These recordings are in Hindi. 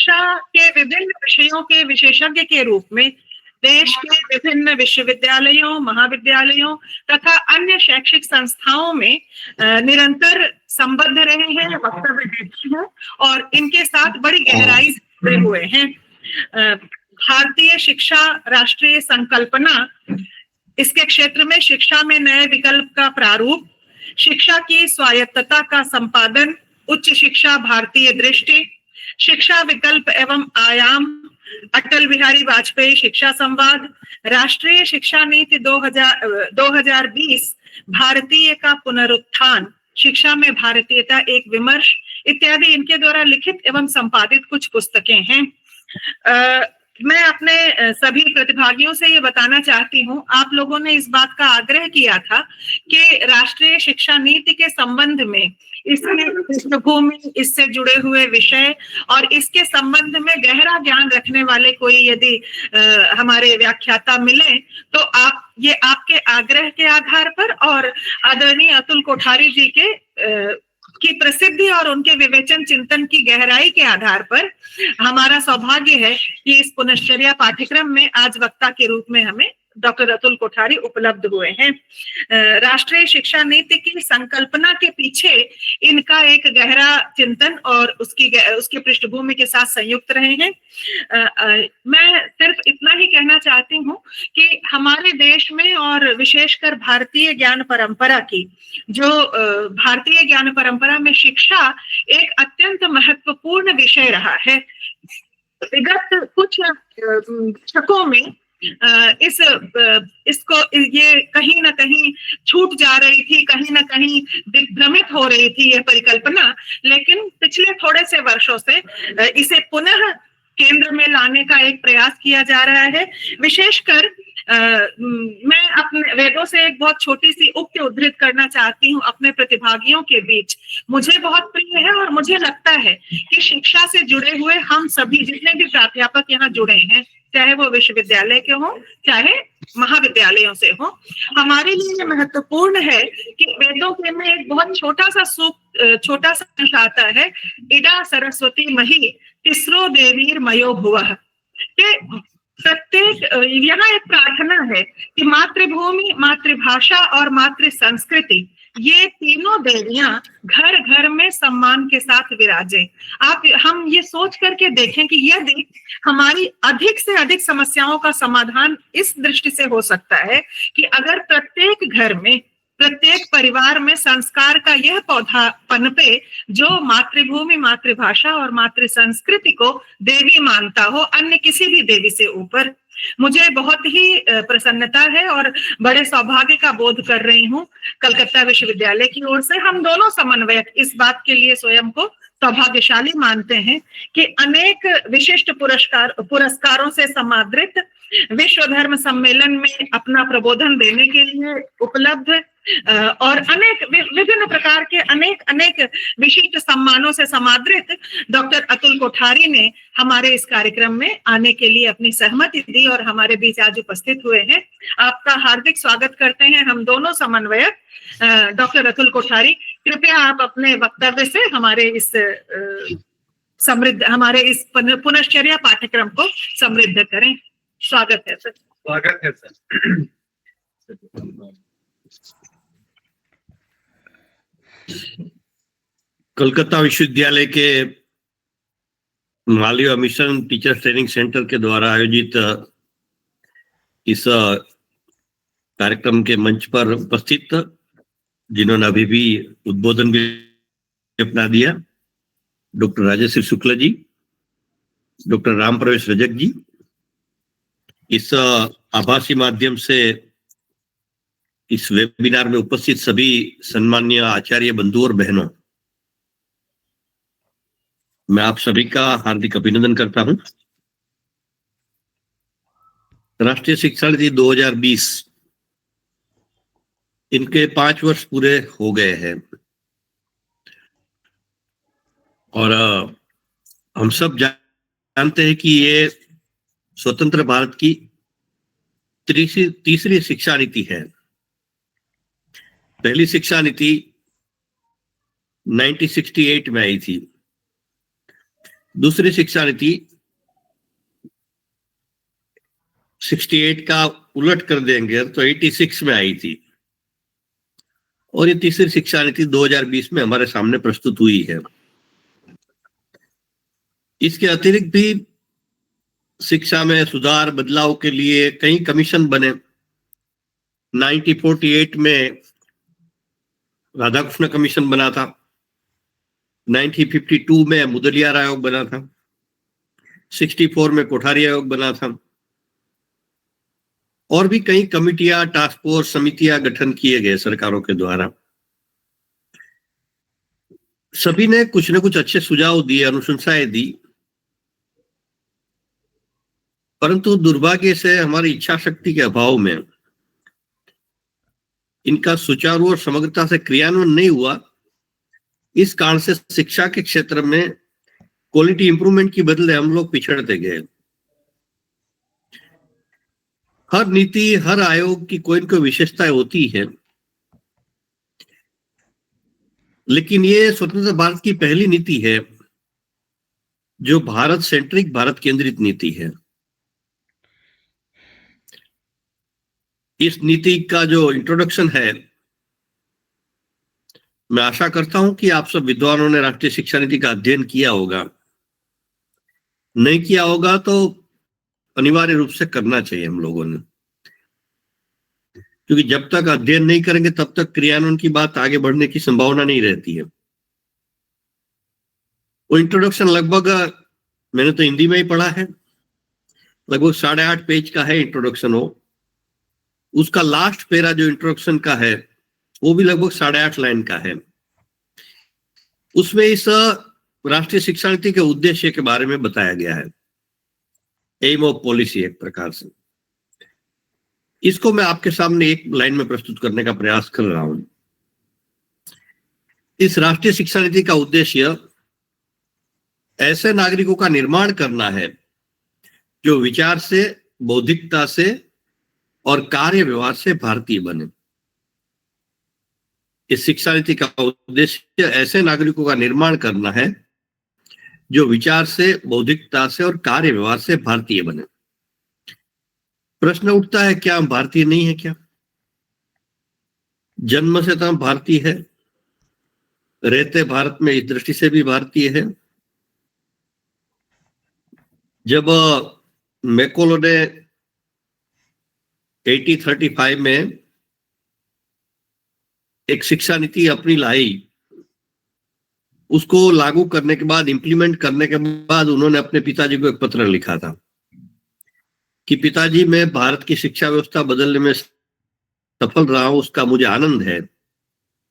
शिक्षा के विभिन्न विषयों के विशेषज्ञ के रूप में देश के विभिन्न विश्वविद्यालयों, महाविद्यालयों तथा अन्य शैक्षिक संस्थाओं में निरंतर संबद्ध रहे हैं, वक्तव्य देते हैं और इनके साथ बड़ी गहराई से जुड़े हुए हैं। भारतीय शिक्षा राष्ट्रीय संकल्पना, इसके क्षेत्र में शिक्षा में नए विकल्प का प्रारूप, शिक्षा की स्वायत्तता का संपादन, उच्च शिक्षा भारतीय दृष्टि, शिक्षा विकल्प एवं आयाम, अटल बिहारी वाजपेयी शिक्षा संवाद, राष्ट्रीय शिक्षा नीति 2020, भारतीय का पुनरुत्थान, शिक्षा में भारतीयता एक विमर्श इत्यादि इनके द्वारा लिखित एवं संपादित कुछ पुस्तकें हैं। मैं अपने सभी प्रतिभागियों से ये बताना चाहती हूँ, आप लोगों ने इस बात का आग्रह किया था कि राष्ट्रीय शिक्षा नीति के संबंध में इसकी पृष्ठभूमि, इससे जुड़े हुए विषय और इसके संबंध में गहरा ज्ञान रखने वाले कोई यदि हमारे व्याख्याता मिले तो ये आपके आग्रह के आधार पर और आदरणीय अतुल कोठारी जी के की प्रसिद्धि और उनके विवेचन चिंतन की गहराई के आधार पर हमारा सौभाग्य है कि इस पुनश्चर्या पाठ्यक्रम में आज वक्ता के रूप में हमें डॉक्टर अतुल कोठारी उपलब्ध हुए हैं। राष्ट्रीय शिक्षा नीति की संकल्पना के पीछे इनका एक गहरा चिंतन और उसकी पृष्ठभूमि के साथ संयुक्त रहे हैं। मैं सिर्फ इतना ही कहना चाहती हूँ कि हमारे देश में और विशेषकर भारतीय ज्ञान परंपरा की भारतीय ज्ञान परंपरा में शिक्षा एक अत्यंत महत्वपूर्ण विषय रहा है। विगत कुछ दशकों में इसको ये कहीं ना कहीं छूट जा रही थी, कहीं ना कहीं दिग्भ्रमित हो रही थी यह परिकल्पना, लेकिन पिछले थोड़े से वर्षों से इसे पुनः केंद्र में लाने का एक प्रयास किया जा रहा है। विशेषकर मैं अपने वेदों से एक बहुत छोटी सी उक्ति उद्धृत करना चाहती हूँ अपने प्रतिभागियों के बीच। मुझे बहुत प्रिय है और मुझे लगता है कि शिक्षा से जुड़े हुए हम सभी जितने भी प्राध्यापक यहाँ जुड़े हैं, चाहे वो विश्वविद्यालय के हों चाहे महाविद्यालयों से हो, हमारे लिए महत्वपूर्ण है कि वेदों के में एक बहुत छोटा सा अंश आता है, इडा सरस्वती मही तिस्रो देवीर मयो भुवः। प्रत्येक यहाँ एक प्रार्थना है कि मातृभूमि, मातृभाषा और मातृ संस्कृति, ये तीनों देवियां घर घर में सम्मान के साथ विराजें। हम ये सोच करके देखें कि यदि हमारी अधिक से अधिक समस्याओं का समाधान इस दृष्टि से हो सकता है कि अगर प्रत्येक घर में, प्रत्येक परिवार में संस्कार का यह पौधा पनपे जो मातृभूमि, मातृभाषा और मातृ संस्कृति को देवी मानता हो, अन्य किसी भी देवी से ऊपर। मुझे बहुत ही प्रसन्नता है और बड़े सौभाग्य का बोध कर रही हूँ कलकत्ता विश्वविद्यालय की ओर से। हम दोनों समन्वयक इस बात के लिए स्वयं को सौभाग्यशाली मानते हैं कि अनेक विशिष्ट पुरस्कारों से समादृत विश्व धर्म सम्मेलन में अपना प्रबोधन देने के लिए उपलब्ध और अनेक विभिन्न प्रकार के अनेक विशिष्ट सम्मानों से समादृत डॉक्टर अतुल कोठारी ने हमारे इस कार्यक्रम में आने के लिए अपनी सहमति दी और हमारे बीच आज उपस्थित हुए हैं। आपका हार्दिक स्वागत करते हैं हम दोनों समन्वयक। डॉक्टर अतुल कोठारी, कृपया आप अपने वक्तव्य से हमारे इस पुनश्चर्या पाठ्यक्रम को समृद्ध करें। स्वागत है सर। स्वागत है सर। कलकत्ता विश्वविद्यालय के Malviya mission teacher training centre के द्वारा आयोजित इस कार्यक्रम के मंच पर उपस्थित जिन्होंने अभी भी उद्बोधन भी अपना दिया, डॉक्टर राजश्री शुक्ला जी, डॉक्टर राम प्रवेश रजक जी, इस आभासी माध्यम से इस वेबिनार में उपस्थित सभी सम्माननीय आचार्य बंधु और बहनों, मैं आप सभी का हार्दिक अभिनंदन करता हूं। राष्ट्रीय शिक्षा नीति 2020 इनके 5 वर्ष पूरे हो गए हैं और हम सब जानते हैं कि ये स्वतंत्र भारत की तीसरी शिक्षा नीति है। पहली शिक्षा नीति 1968 में आई थी, दूसरी शिक्षा नीति 68 का उलट कर देंगे तो 86 में आई थी, और ये तीसरी शिक्षा नीति 2020 में हमारे सामने प्रस्तुत हुई है। इसके अतिरिक्त भी शिक्षा में सुधार बदलाव के लिए कई कमीशन बने। 1948 में राधाकृष्ण कमीशन बना था, 1952 में मुदलियार आयोग बना था, 64 में कोठारी आयोग बना था, और भी कई कमिटियां, टास्क फोर्स, समितियां गठन किए गए सरकारों के द्वारा। सभी ने कुछ न कुछ अच्छे सुझाव दिए, अनुशंसाएं दी, परंतु दुर्भाग्य से हमारी इच्छा शक्ति के अभाव में इनका सुचारू और समग्रता से क्रियान्वयन नहीं हुआ। इस कारण से शिक्षा के क्षेत्र में क्वालिटी इंप्रूवमेंट की बदले हम लोग पिछड़ते गए। हर नीति, हर आयोग की कोई न कोई विशेषताएं होती है, लेकिन ये स्वतंत्र भारत की पहली नीति है जो भारत सेंट्रिक, भारत केंद्रित नीति है। इस नीति का जो इंट्रोडक्शन है, मैं आशा करता हूं कि आप सब विद्वानों ने राष्ट्रीय शिक्षा नीति का अध्ययन किया होगा। नहीं किया होगा तो अनिवार्य रूप से करना चाहिए हम लोगों ने, क्योंकि जब तक अध्ययन नहीं करेंगे तब तक क्रियान्वयन की बात आगे बढ़ने की संभावना नहीं रहती है। वो इंट्रोडक्शन लगभग, मैंने तो हिंदी में ही पढ़ा है, लगभग 8.5 पेज का है इंट्रोडक्शन। हो उसका लास्ट पेरा जो इंट्रोडक्शन का है वो भी लगभग 8.5 लाइन का है। उसमें इस राष्ट्रीय शिक्षा नीति के उद्देश्य के बारे में बताया गया है, एम ऑफ पॉलिसी एक प्रकार से। इसको मैं आपके सामने एक लाइन में प्रस्तुत करने का प्रयास कर रहा हूं। इस राष्ट्रीय शिक्षा नीति का उद्देश्य ऐसे नागरिकों का निर्माण करना है जो विचार से, बौद्धिकता से और कार्य व्यवहार से भारतीय बने। इस शिक्षा नीति का उद्देश्य ऐसे नागरिकों का निर्माण करना है जो विचार से, बौद्धिकता से और कार्य व्यवहार से भारतीय बने। प्रश्न उठता है, क्या हम भारतीय नहीं है? क्या जन्म से तो हम भारतीय है, रहते भारत में इस दृष्टि से भी भारतीय है। जब मैकोलो ने 1835 में एक शिक्षा नीति अपनी लाई, उसको लागू करने के बाद, इंप्लीमेंट करने के बाद उन्होंने अपने पिताजी को एक पत्र लिखा था कि पिताजी, मैं भारत की शिक्षा व्यवस्था बदलने में सफल रहा हूं, उसका मुझे आनंद है,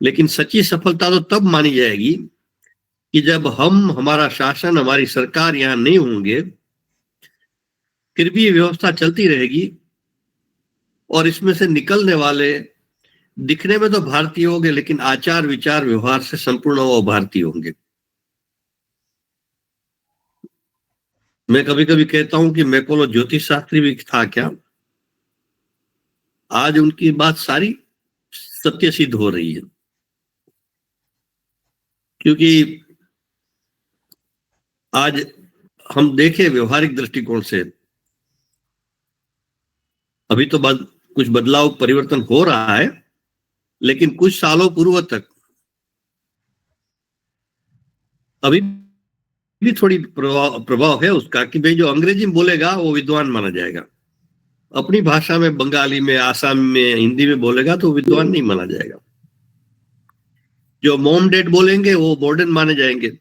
लेकिन सच्ची सफलता तो तब मानी जाएगी कि जब हम, हमारा शासन, हमारी सरकार यहां नहीं होंगे, फिर भी ये व्यवस्था चलती रहेगी और इसमें से निकलने वाले दिखने में तो भारतीय होंगे, लेकिन आचार, विचार, व्यवहार से संपूर्ण वो भारतीय होंगे। मैं कभी कभी कहता हूं कि मैकोलो ज्योतिष शास्त्री भी था क्या? आज उनकी बात सारी सत्य सिद्ध हो रही है, क्योंकि आज हम देखें व्यवहारिक दृष्टिकोण से, अभी तो कुछ बदलाव, परिवर्तन हो रहा है, लेकिन कुछ सालों पूर्व तक अभी भी थोड़ी प्रभाव है उसका कि भाई जो अंग्रेजी में बोलेगा वो विद्वान माना जाएगा, अपनी भाषा में, बंगाली में, आसामी में, हिंदी में बोलेगा तो विद्वान नहीं माना जाएगा। जो मॉम डैड बोलेंगे वो मॉडर्न माने जाएंगे,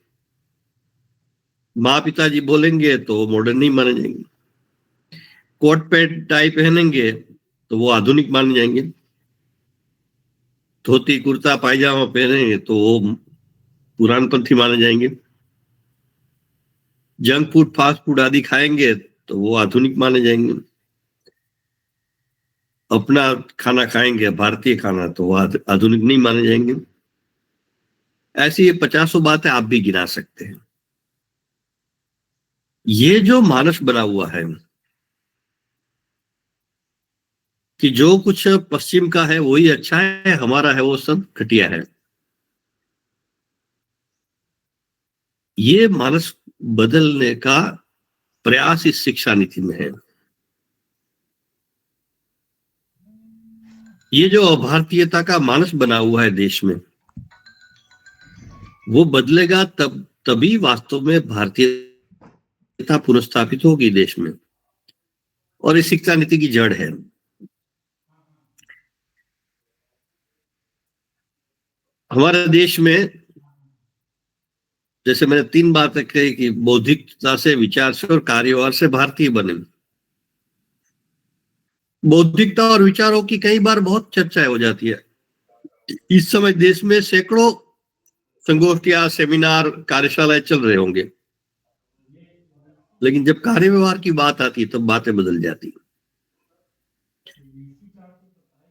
माँ पिताजी बोलेंगे तो मॉडर्न नहीं माने जाएंगे। कोट पैंट टाई पहनेंगे तो वो आधुनिक माने जाएंगे, धोती कुर्ता पायजामा पहनेंगे तो वो पुरानपंथी माने जाएंगे, जंक फूड, फास्ट फूड आदि खाएंगे तो वो आधुनिक माने जाएंगे, अपना खाना खाएंगे, भारतीय खाना, तो वो आधुनिक नहीं माने जाएंगे। ऐसी ये 50 बातें आप भी गिना सकते हैं। ये जो मानस बना हुआ है कि जो कुछ पश्चिम का है वही अच्छा है, हमारा है वो सब घटिया है, ये मानस बदलने का प्रयास इस शिक्षा नीति में है। ये जो भारतीयता का मानस बना हुआ है देश में, वो बदलेगा तभी वास्तव में भारतीयता पुनर्स्थापित होगी देश में, और इस शिक्षा नीति की जड़ है। हमारे देश में, जैसे मैंने 3 बातें कही कि बौद्धिकता से, विचार से और कार्यभार से भारतीय बने। बौद्धिकता और विचारों की कई बार बहुत चर्चाएं हो जाती है। इस समय देश में सैकड़ों संगोष्ठियां, सेमिनार, कार्यशालाएं चल रहे होंगे, लेकिन जब कार्य व्यवहार की बात आती है तब बातें बदल जाती।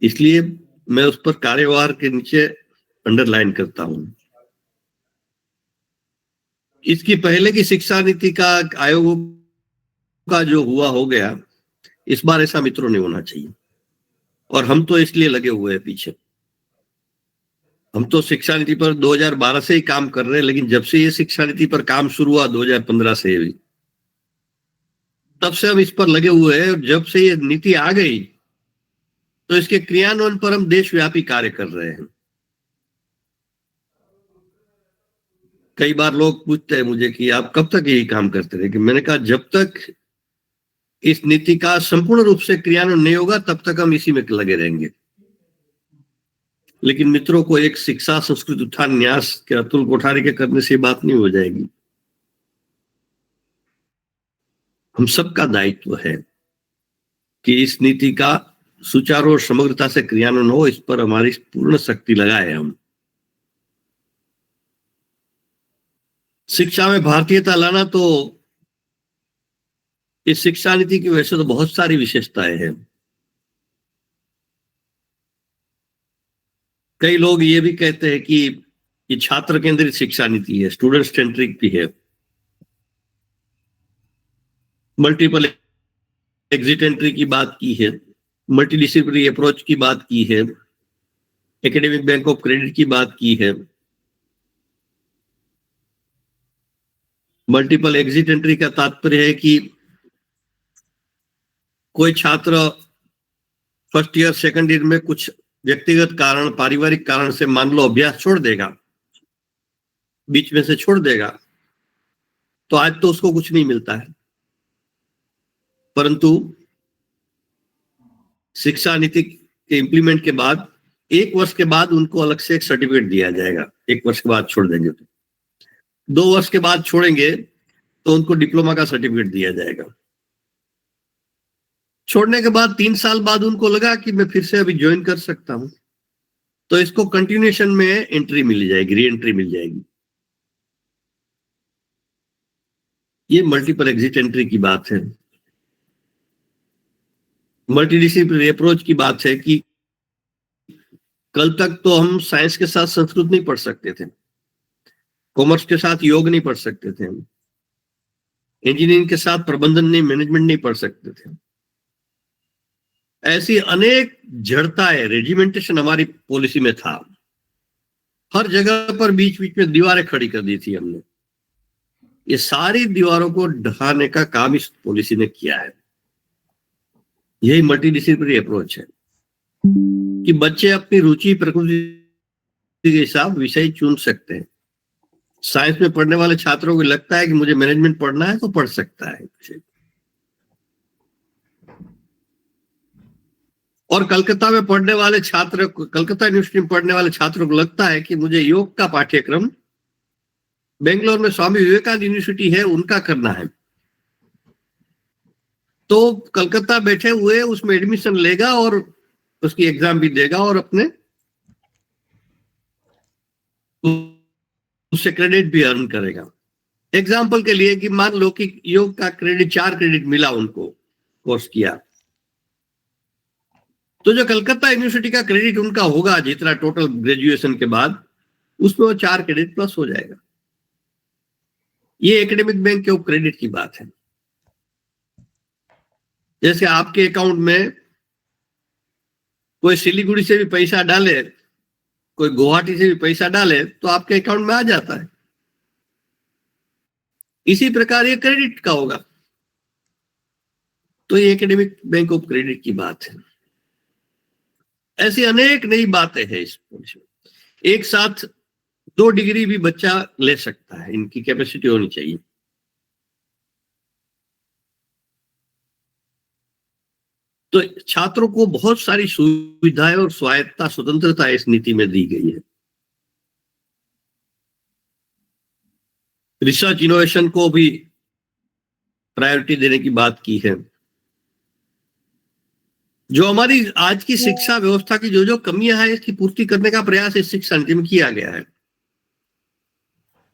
इसलिए मैं उस पर कार्य व्यवहार के नीचे अंडरलाइन करता हूं। इसकी पहले की शिक्षा नीति का आयोग का जो हुआ हो गया, इस बार ऐसा मित्रों नहीं होना चाहिए, और हम तो इसलिए लगे हुए हैं पीछे। हम तो शिक्षा नीति पर 2012 से ही काम कर रहे हैं, लेकिन जब से ये शिक्षा नीति पर काम शुरू हुआ 2015 से भी, तब से हम इस पर लगे हुए हैं। जब से ये नीति आ गई तो इसके क्रियान्वयन पर हम देशव्यापी कार्य कर रहे हैं। कई बार लोग पूछते हैं मुझे कि आप कब तक यही काम करते रहे, कि मैंने कहा जब तक इस नीति का संपूर्ण रूप से क्रियान्वयन नहीं होगा तब तक हम इसी में लगे रहेंगे। लेकिन मित्रों को एक शिक्षा संस्कृति उत्थान न्यास के अतुल कोठारी के करने से बात नहीं हो जाएगी। हम सबका दायित्व है कि इस नीति का सुचारू और समग्रता से क्रियान्वयन हो, इस पर हमारी पूर्ण शक्ति लगाए हम। शिक्षा में भारतीयता लाना, तो इस शिक्षा नीति की वजह से तो बहुत सारी विशेषताएं हैं। कई लोग ये भी कहते हैं कि ये छात्र केंद्रित शिक्षा नीति है, स्टूडेंट सेंट्रिक भी है, मल्टीपल एग्जिट एंट्री की बात की है, मल्टीडिसिप्लिनरी अप्रोच की बात की है, एकेडमिक बैंक ऑफ क्रेडिट की बात की है। मल्टीपल एग्जिट एंट्री का तात्पर्य है कि कोई छात्र फर्स्ट ईयर, सेकंड ईयर में कुछ व्यक्तिगत कारण, पारिवारिक कारण से मान लो अभ्यास छोड़ देगा, बीच में से छोड़ देगा, तो आज तो उसको कुछ नहीं मिलता है, परंतु शिक्षा नीति के इम्प्लीमेंट के बाद 1 वर्ष के बाद उनको अलग से एक सर्टिफिकेट दिया जाएगा। 1 वर्ष के बाद छोड़ देंगे तो, 2 वर्ष के बाद छोड़ेंगे तो उनको डिप्लोमा का सर्टिफिकेट दिया जाएगा। छोड़ने के बाद 3 साल बाद उनको लगा कि मैं फिर से अभी ज्वाइन कर सकता हूं, तो इसको कंटिन्यूएशन में एंट्री मिल जाएगी, री एंट्री मिल जाएगी। ये मल्टीपल एग्जिट एंट्री की बात है। मल्टीडिसिप्लिनरी अप्रोच की बात है कि कल तक तो हम साइंस के साथ संस्कृत नहीं पढ़ सकते थे, कॉमर्स के साथ योग नहीं पढ़ सकते थे, इंजीनियरिंग के साथ प्रबंधन नहीं, मैनेजमेंट नहीं पढ़ सकते थे। ऐसी अनेक जड़ताएं, रेजिमेंटेशन हमारी पॉलिसी में था। हर जगह पर बीच बीच में दीवारें खड़ी कर दी थी हमने। ये सारी दीवारों को ढहाने का काम इस पॉलिसी ने किया है। यही मल्टीडिसिप्लिनरी अप्रोच है कि बच्चे अपनी रुचि, प्रकृति के हिसाब विषय चुन सकते हैं। साइंस में पढ़ने वाले छात्रों को लगता है कि मुझे मैनेजमेंट पढ़ना है तो पढ़ सकता है, और कलकत्ता में पढ़ने वाले छात्र, कलकत्ता यूनिवर्सिटी में पढ़ने वाले छात्रों को लगता है कि मुझे योग का पाठ्यक्रम बेंगलोर में स्वामी विवेकानंद यूनिवर्सिटी है उनका करना है, तो कलकत्ता बैठे हुए उसमें एडमिशन लेगा और उसकी एग्जाम भी देगा और अपने उससे क्रेडिट भी अर्न करेगा। एग्जाम्पल के लिए कि मान लो कि योग का क्रेडिट 4 क्रेडिट मिला उनको, कोर्स किया, तो जो कलकत्ता यूनिवर्सिटी का क्रेडिट उनका होगा जितना टोटल ग्रेजुएशन के बाद, उसमें वो 4 क्रेडिट प्लस हो जाएगा। ये एकेडमिक बैंक ऑफ क्रेडिट की बात है। जैसे आपके अकाउंट में कोई सिलीगुड़ी से भी पैसा डाले, कोई गुवाहाटी से भी पैसा डाले, तो आपके अकाउंट में आ जाता है। इसी प्रकार ये क्रेडिट का होगा। तो ये एकेडमिक बैंक ऑफ क्रेडिट की बात है। ऐसी अनेक नई बातें हैं इस पॉलिसी में। एक साथ 2 डिग्री भी बच्चा ले सकता है, इनकी कैपेसिटी होनी चाहिए। तो छात्रों को बहुत सारी सुविधाएं और स्वायत्ता, स्वतंत्रता इस नीति में दी गई है। रिसर्च इनोवेशन को भी प्रायोरिटी देने की बात की है। जो हमारी आज की शिक्षा व्यवस्था की जो जो कमियां हैं, इसकी पूर्ति करने का प्रयास इस शिक्षा नीति में किया गया है।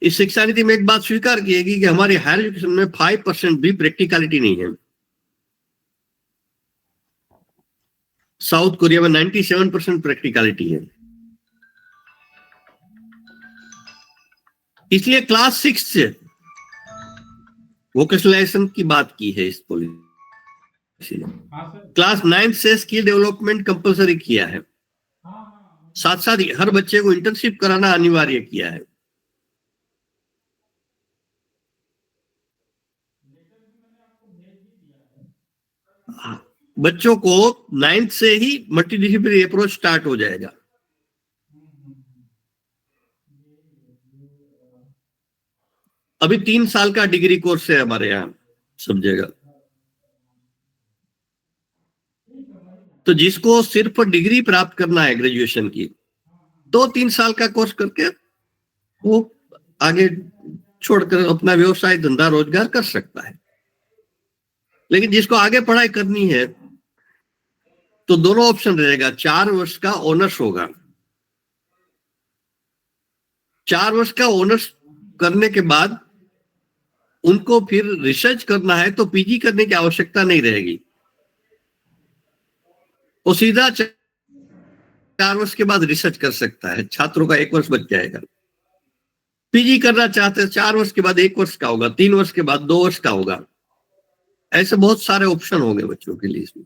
इस शिक्षा नीति में एक बात स्वीकार की गई कि हमारे हायर एजुकेशन में 5% भी प्रैक्टिकलिटी नहीं है। साउथ कोरिया में 97% प्रैक्टिकलिटी है। इसलिए क्लास 6 से वोकेशनलाइजेशन की बात की है इस पॉलिसी में। क्लास 9 से स्किल डेवलपमेंट कंपलसरी किया है। साथ साथ हर बच्चे को इंटर्नशिप कराना अनिवार्य किया है। बच्चों को 9th से ही मल्टीडिसिप्लिनरी अप्रोच स्टार्ट हो जाएगा। अभी 3 साल का डिग्री कोर्स है हमारे यहाँ सब जगह। तो जिसको सिर्फ डिग्री प्राप्त करना है ग्रेजुएशन की, तो 3 साल का कोर्स करके वो आगे छोड़कर अपना व्यवसाय, धंधा, रोजगार कर सकता है। लेकिन जिसको आगे पढ़ाई करनी है तो दोनों ऑप्शन रहेगा। 4 वर्ष का ऑनर्स होगा। 4 वर्ष का ऑनर्स करने के बाद उनको फिर रिसर्च करना है तो पीजी करने की आवश्यकता नहीं रहेगी। वो सीधा 4 वर्ष के बाद रिसर्च कर सकता है। छात्रों का 1 वर्ष बच जाएगा। पीजी करना चाहते हैं 4 वर्ष के बाद 1 वर्ष का होगा, 3 वर्ष के बाद 2 वर्ष का होगा। ऐसे बहुत सारे ऑप्शन होंगे बच्चों के लिए इसमें।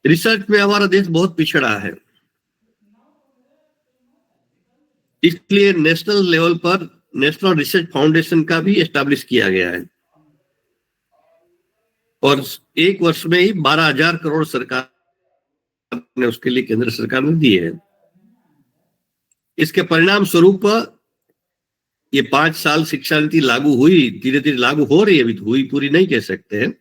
रिसर्च में हमारा देश बहुत पिछड़ा है। इसलिए नेशनल लेवल पर नेशनल रिसर्च फाउंडेशन का भी एस्टैब्लिश किया गया है और 1 वर्ष में ही 12,000 करोड़ सरकार ने उसके लिए, केंद्र सरकार ने दिए हैं। इसके परिणाम स्वरूप ये 5 साल शिक्षा नीति लागू हुई, धीरे धीरे लागू हो रही है। अभी हुई पूरी नहीं कह सकते हैं।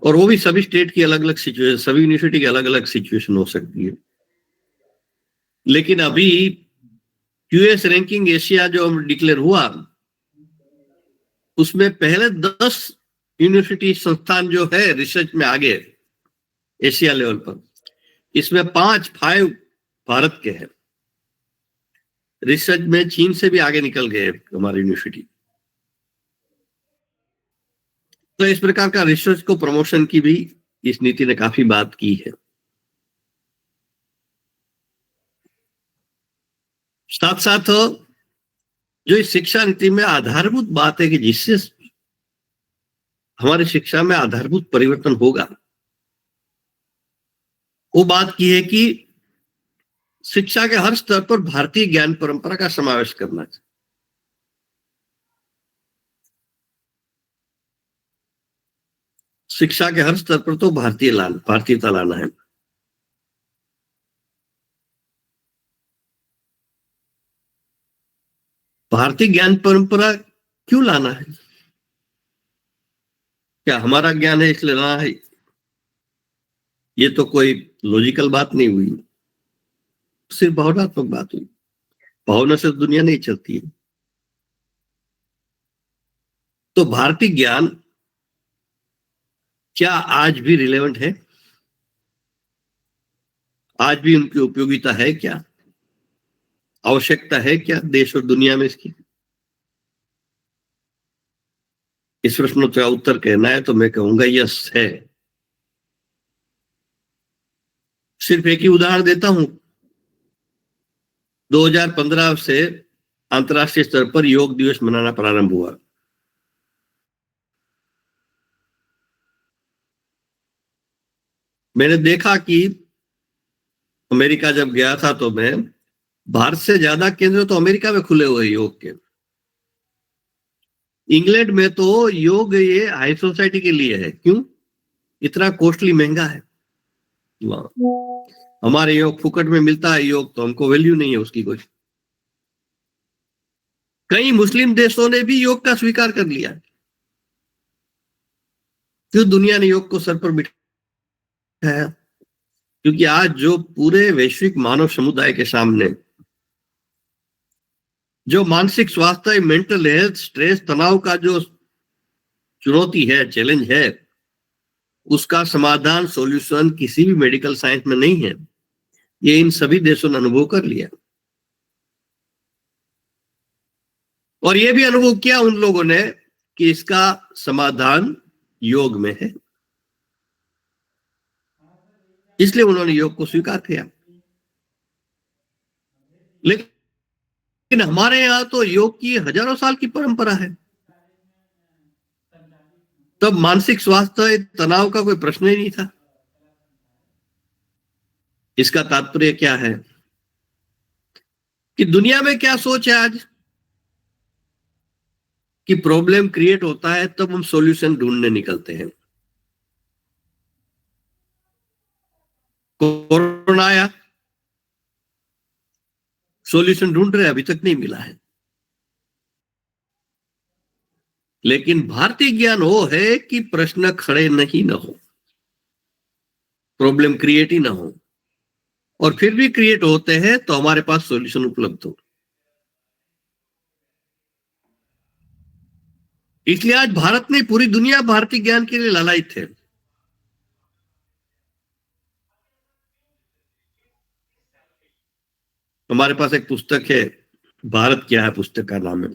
और वो भी सभी स्टेट की अलग अलग सिचुएशन, सभी यूनिवर्सिटी की अलग अलग सिचुएशन हो सकती है। लेकिन अभी यूएस रैंकिंग एशिया जो डिक्लेयर हुआ, उसमें पहले 10 यूनिवर्सिटी संस्थान जो है रिसर्च में आगे एशिया लेवल पर, इसमें 5 भारत के हैं। रिसर्च में चीन से भी आगे निकल गए हमारी यूनिवर्सिटी। तो इस प्रकार का रिसर्च को प्रमोशन की भी इस नीति ने काफी बात की है। साथ साथ जो इस शिक्षा नीति में आधारभूत बात है कि जिससे हमारी शिक्षा में आधारभूत परिवर्तन होगा, वो बात की है कि शिक्षा के हर स्तर पर भारतीय ज्ञान परंपरा का समावेश करना चाहिए। शिक्षा के हर स्तर पर तो भारतीयता लाना है। भारतीय ज्ञान परंपरा क्यों लाना है? क्या हमारा ज्ञान है इसलिए लाना है? ये तो कोई लॉजिकल बात नहीं हुई, सिर्फ भावनात्मक बात हुई। भावना से दुनिया नहीं चलती है। तो भारतीय ज्ञान क्या आज भी रिलेवेंट है? आज भी उनकी उपयोगिता है क्या? आवश्यकता है क्या देश और दुनिया में इसकी? इस प्रश्न का उत्तर कहना है तो मैं कहूंगा यस है। सिर्फ एक ही उदाहरण देता हूं। 2015 से अंतर्राष्ट्रीय स्तर पर योग दिवस मनाना प्रारंभ हुआ। मैंने देखा कि अमेरिका जब गया था तो मैं भारत से ज्यादा केंद्र तो अमेरिका में खुले हुए हैं योग के। इंग्लैंड में तो योग ये हाई सोसाइटी के लिए है। क्यों? इतना कॉस्टली, महंगा है वहाँ। हमारे योग फुकट में मिलता है योग, तो हमको वैल्यू नहीं है उसकी कोई। कई मुस्लिम देशों ने भी योग का स्वीकार कर लिया। क्यों दुनिया ने योग को सर पर बिठाया? क्योंकि आज जो पूरे वैश्विक मानव समुदाय के सामने जो मानसिक स्वास्थ्य, मेंटल हेल्थ, स्ट्रेस, तनाव का जो चुनौती है, चैलेंज है, उसका समाधान, सॉल्यूशन किसी भी मेडिकल साइंस में नहीं है। ये इन सभी देशों ने अनुभव कर लिया, और ये भी अनुभव किया उन लोगों ने कि इसका समाधान योग में है। इसलिए उन्होंने योग को स्वीकार किया। लेकिन हमारे यहाँ तो योग की हजारों साल की परंपरा है। तब मानसिक स्वास्थ्य, तनाव का कोई प्रश्न ही नहीं था। इसका तात्पर्य क्या है कि दुनिया में क्या सोच है आज कि प्रॉब्लम क्रिएट होता है तब हम सॉल्यूशन ढूंढने निकलते हैं। कोरोना आया, सॉल्यूशन ढूंढ रहे, अभी तक नहीं मिला है। लेकिन भारतीय ज्ञान वो है कि प्रश्न खड़े नहीं न हो, प्रॉब्लम क्रिएट ही ना हो, और फिर भी क्रिएट होते हैं तो हमारे पास सॉल्यूशन उपलब्ध हो। इसलिए आज भारत नहीं, पूरी दुनिया भारतीय ज्ञान के लिए लालायित है। हमारे पास एक पुस्तक है, भारत क्या है, पुस्तक का नाम है।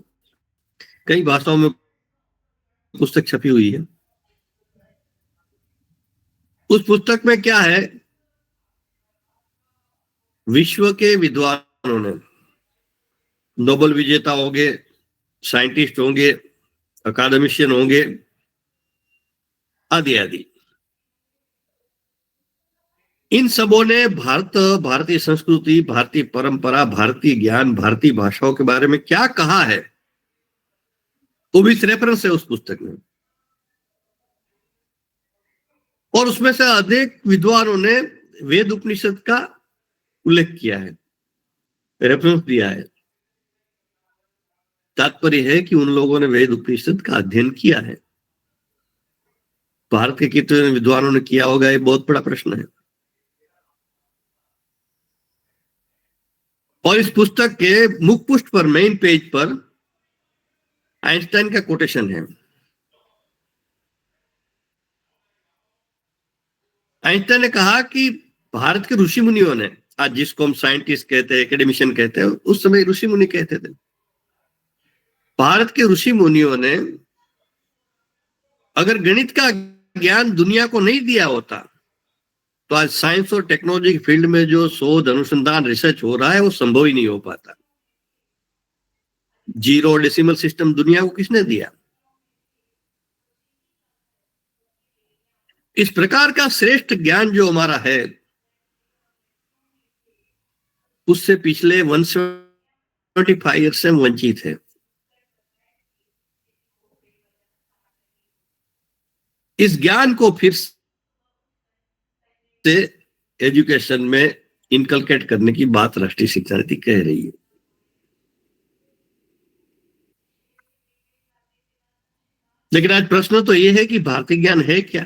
कई भाषाओं में पुस्तक छपी हुई है। उस पुस्तक में क्या है, विश्व के विद्वानों ने, नोबेल विजेता होंगे, साइंटिस्ट होंगे, अकादमिशियन होंगे, आदि आदि, इन सबों ने भारत, भारतीय संस्कृति, भारतीय परंपरा, भारतीय ज्ञान, भारतीय भाषाओं के बारे में क्या कहा है, वो भी रेफरेंस है उस पुस्तक में। और उसमें से अधिक विद्वानों ने वेद उपनिषद का उल्लेख किया है, रेफरेंस दिया है। तात्पर्य है कि उन लोगों ने वेद उपनिषद का अध्ययन किया है। भारत के कितने विद्वानों ने किया होगा, ये बहुत बड़ा प्रश्न है। और इस पुस्तक के मुख पृष्ठ पर, मेन पेज पर, आइंस्टाइन का कोटेशन है। आइंस्टाइन ने कहा कि भारत के ऋषि मुनियों ने, आज जिसको हम साइंटिस्ट कहते हैं, एकेडमिशियन कहते हैं, उस समय ऋषि मुनि कहते थे, भारत के ऋषि मुनियों ने अगर गणित का ज्ञान दुनिया को नहीं दिया होता तो आज साइंस और टेक्नोलॉजी की फील्ड में जो शोध, अनुसंधान, रिसर्च हो रहा है वो संभव ही नहीं हो पाता। जीरो डेसिमल सिस्टम दुनिया को किसने दिया? इस प्रकार का श्रेष्ठ ज्ञान जो हमारा है, उससे पिछले 175 ईयर से हम वंचित है। इस ज्ञान को फिर से एजुकेशन में इनकलकेट करने की बात राष्ट्रीय शिक्षा नीति कह रही है। लेकिन आज प्रश्न तो यह है कि भारतीय ज्ञान है क्या?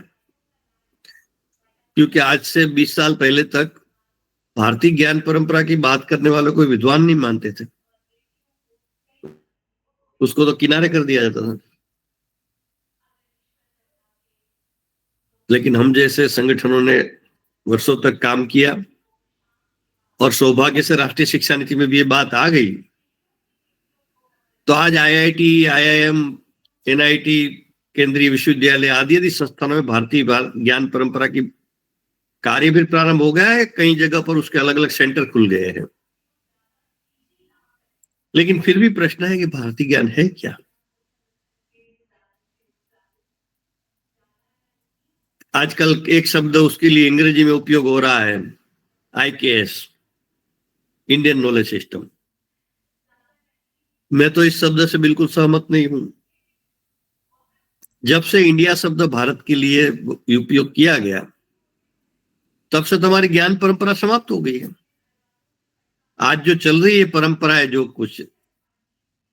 क्योंकि आज से 20 साल पहले तक भारतीय ज्ञान परंपरा की बात करने वालों को विद्वान नहीं मानते थे, उसको तो किनारे कर दिया जाता था। लेकिन हम जैसे संगठनों ने वर्षों तक काम किया, और सौभाग्य से राष्ट्रीय शिक्षा नीति में भी ये बात आ गई, तो आज आईआईटी, आईआईएम, एनआईटी, केंद्रीय विश्वविद्यालय आदि आदि संस्थानों में भारतीय ज्ञान परंपरा की कार्य भी प्रारंभ हो गया है। कई जगह पर उसके अलग अलग सेंटर खुल गए हैं। लेकिन फिर भी प्रश्न है कि भारतीय ज्ञान है क्या? आजकल एक शब्द उसके लिए अंग्रेजी में उपयोग हो रहा है, आईकेएस, इंडियन नॉलेज सिस्टम। मैं तो इस शब्द से बिल्कुल सहमत नहीं हूं। जब से इंडिया शब्द भारत के लिए उपयोग किया गया, तब से तुम्हारी ज्ञान परंपरा समाप्त हो गई है। आज जो चल रही है परंपरा है, जो कुछ,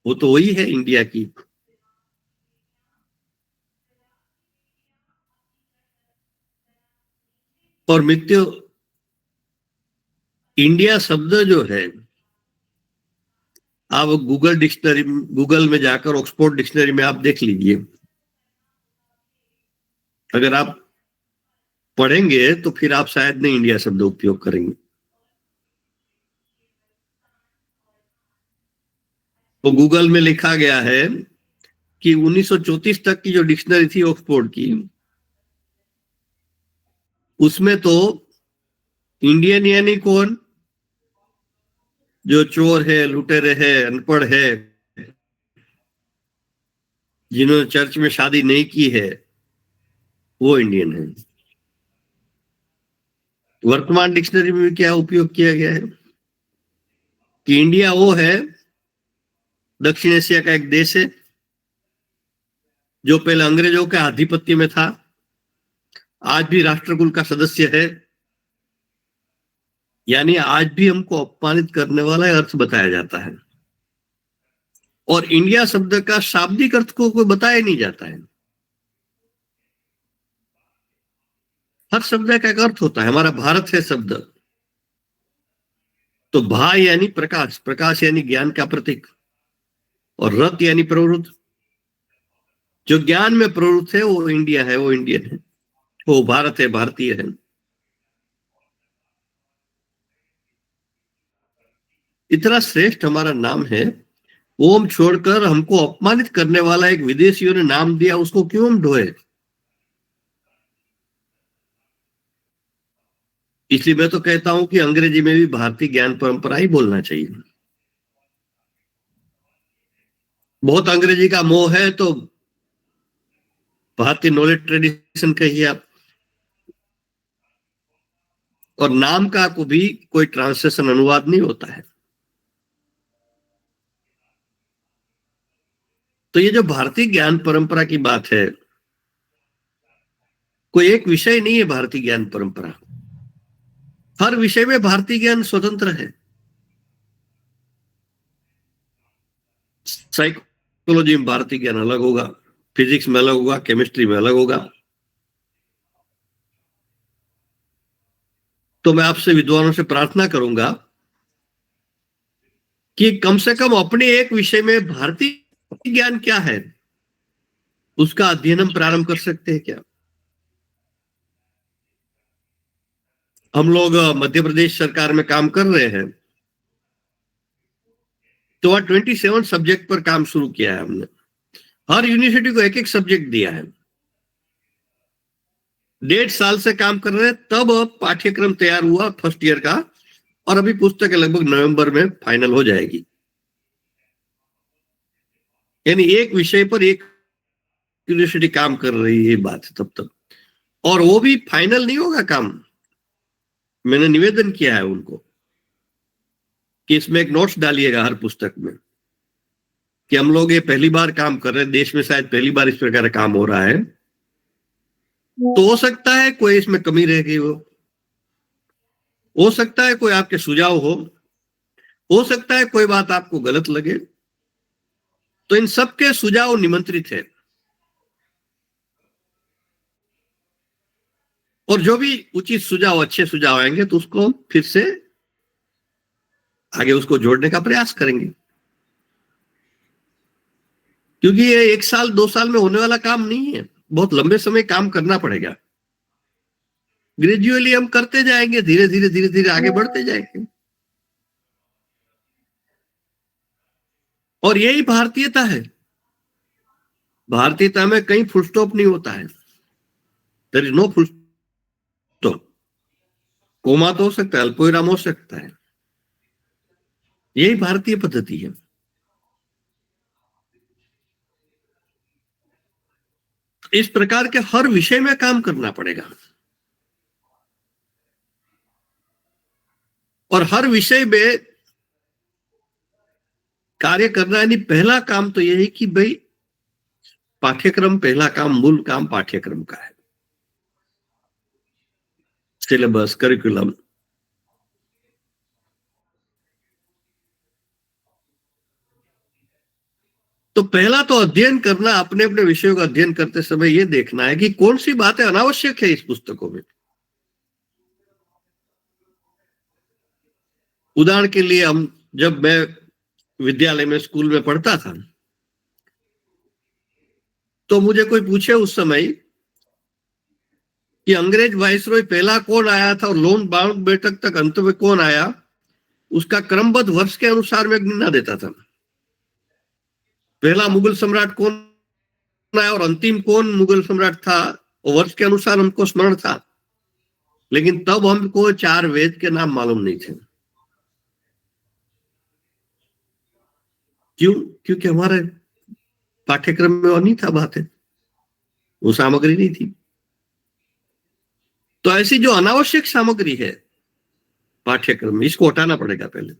वो तो वही है इंडिया की। और मित्रों, इंडिया शब्द जो है, आप गूगल में जाकर ऑक्सफोर्ड डिक्शनरी में आप देख लीजिए। अगर आप पढ़ेंगे तो फिर आप शायद नहीं इंडिया शब्द उपयोग करेंगे। तो गूगल में लिखा गया है कि 1934 तक की जो डिक्शनरी थी ऑक्सफोर्ड की, उसमें तो इंडियन यानी कौन? जो चोर है, लुटेरे है, अनपढ़ है, जिन्होंने चर्च में शादी नहीं की है, वो इंडियन है। वर्तमान डिक्शनरी में क्या उपयोग किया गया है कि इंडिया वो है, दक्षिण एशिया का एक देश है जो पहले अंग्रेजों के आधिपत्य में था, आज भी राष्ट्रकुल का सदस्य है। यानी आज भी हमको अपमानित करने वाला अर्थ बताया जाता है। और इंडिया शब्द का शाब्दिक अर्थ को कोई बताया नहीं जाता है। हर शब्द का एक अर्थ होता है। हमारा भारत है शब्द, तो भा यानी प्रकाश, प्रकाश यानी ज्ञान का प्रतीक, और रथ यानी प्रवृत्त। जो ज्ञान में प्रवृत्त है वो इंडिया है, वो इंडियन है, वो भारत है, भारतीय है। इतना श्रेष्ठ हमारा नाम है, वो हम छोड़कर हमको अपमानित करने वाला एक विदेशियों ने नाम दिया, उसको क्यों हम ढोए? इसलिए मैं तो कहता हूं कि अंग्रेजी में भी भारतीय ज्ञान परंपरा ही बोलना चाहिए। बहुत अंग्रेजी का मोह है तो भारतीय नॉलेज ट्रेडिशन कहिए आप। और नाम का को भी कोई ट्रांसलेशन, अनुवाद नहीं होता है। तो ये जो भारतीय ज्ञान परंपरा की बात है, कोई एक विषय नहीं है भारतीय ज्ञान परंपरा। हर विषय में भारतीय ज्ञान स्वतंत्र है। साइकोलॉजी में भारतीय ज्ञान अलग होगा, फिजिक्स में अलग होगा, केमिस्ट्री में अलग होगा। तो मैं आपसे विद्वानों से प्रार्थना करूंगा कि कम से कम अपने एक विषय में भारतीय ज्ञान क्या है, उसका अध्ययन हम प्रारंभ कर सकते हैं क्या? हम लोग मध्य प्रदेश सरकार में काम कर रहे हैं, तो वह 27 सब्जेक्ट पर काम शुरू किया है हमने। हर यूनिवर्सिटी को एक एक सब्जेक्ट दिया है। 1.5 साल से काम कर रहे हैं, तब पाठ्यक्रम तैयार हुआ फर्स्ट ईयर का, और अभी पुस्तक लगभग नवंबर में फाइनल हो जाएगी। यानी एक विषय पर एक यूनिवर्सिटी काम कर रही है, बात है तब तक। और वो भी फाइनल नहीं होगा काम। मैंने निवेदन किया है उनको कि इसमें एक नोट्स डालिएगा हर पुस्तक में कि हम लोग ये पहली बार काम कर रहे हैं, देश में शायद पहली बार इस प्रकार का काम हो रहा है, तो हो सकता है कोई इसमें कमी रह गई हो सकता है कोई आपके सुझाव हो सकता है कोई बात आपको गलत लगे। तो इन सबके सुझाव निमंत्रित है। और जो भी उचित सुझाव, अच्छे सुझाव आएंगे तो उसको फिर से आगे उसको जोड़ने का प्रयास करेंगे। क्योंकि ये 1 साल 2 साल में होने वाला काम नहीं है, बहुत लंबे समय काम करना पड़ेगा। ग्रेजुअली हम करते जाएंगे, धीरे धीरे धीरे धीरे आगे बढ़ते जाएंगे। और यही भारतीयता है। भारतीयता में कहीं फुल स्टॉप नहीं होता है। There is no full stop. Comma तो हो सकता है, अल्पविराम हो सकता है। यही भारतीय पद्धति है। इस प्रकार के हर विषय में काम करना पड़ेगा, और हर विषय में कार्य करना, यानी पहला काम तो यही कि भाई पाठ्यक्रम, पहला काम, मूल काम पाठ्यक्रम का है, सिलेबस, करिकुलम। तो पहला तो अध्ययन करना, अपने अपने विषयों का अध्ययन करते समय यह देखना है कि कौन सी बातें अनावश्यक है इस पुस्तकों में। उदाहरण के लिए, जब मैं विद्यालय में, स्कूल में पढ़ता था, तो मुझे कोई पूछे उस समय कि अंग्रेज वाइसरॉय पहला कौन आया था और लॉर्ड माउंटबेटन तक अंत में कौन आया, उसका क्रमबद्ध वर्ष के अनुसार मैं गिना देता था। पहला मुगल सम्राट कौन आया और अंतिम कौन मुगल सम्राट था, और वर्ष के अनुसार हमको स्मरण था। लेकिन तब हमको 4 वेद के नाम मालूम नहीं थे। क्यों? क्योंकि हमारे पाठ्यक्रम में वो नहीं था, बातें, वो सामग्री नहीं थी। तो ऐसी जो अनावश्यक सामग्री है पाठ्यक्रम में, इसको हटाना पड़ेगा पहले।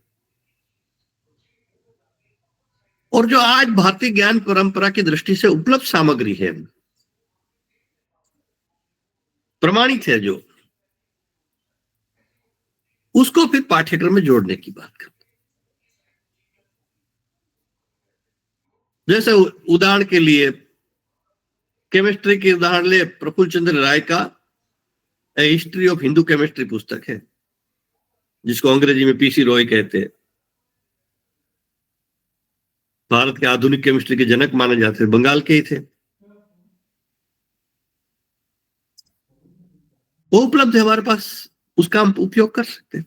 और जो आज भारतीय ज्ञान परंपरा की दृष्टि से उपलब्ध सामग्री है, प्रमाणित है, जो उसको फिर पाठ्यक्रम में जोड़ने की बात करते। जैसे उदाहरण के लिए केमिस्ट्री के उदाहरण ले, प्रफुल्ल चंद्र राय का हिस्ट्री ऑफ हिंदू केमिस्ट्री पुस्तक है, जिसको अंग्रेजी में पीसी रॉय कहते हैं। भारत के आधुनिक केमिस्ट्री के जनक माने जाते हैं, बंगाल के ही थे। वो उपलब्ध है हमारे पास, उसका हम उपयोग कर सकते हैं।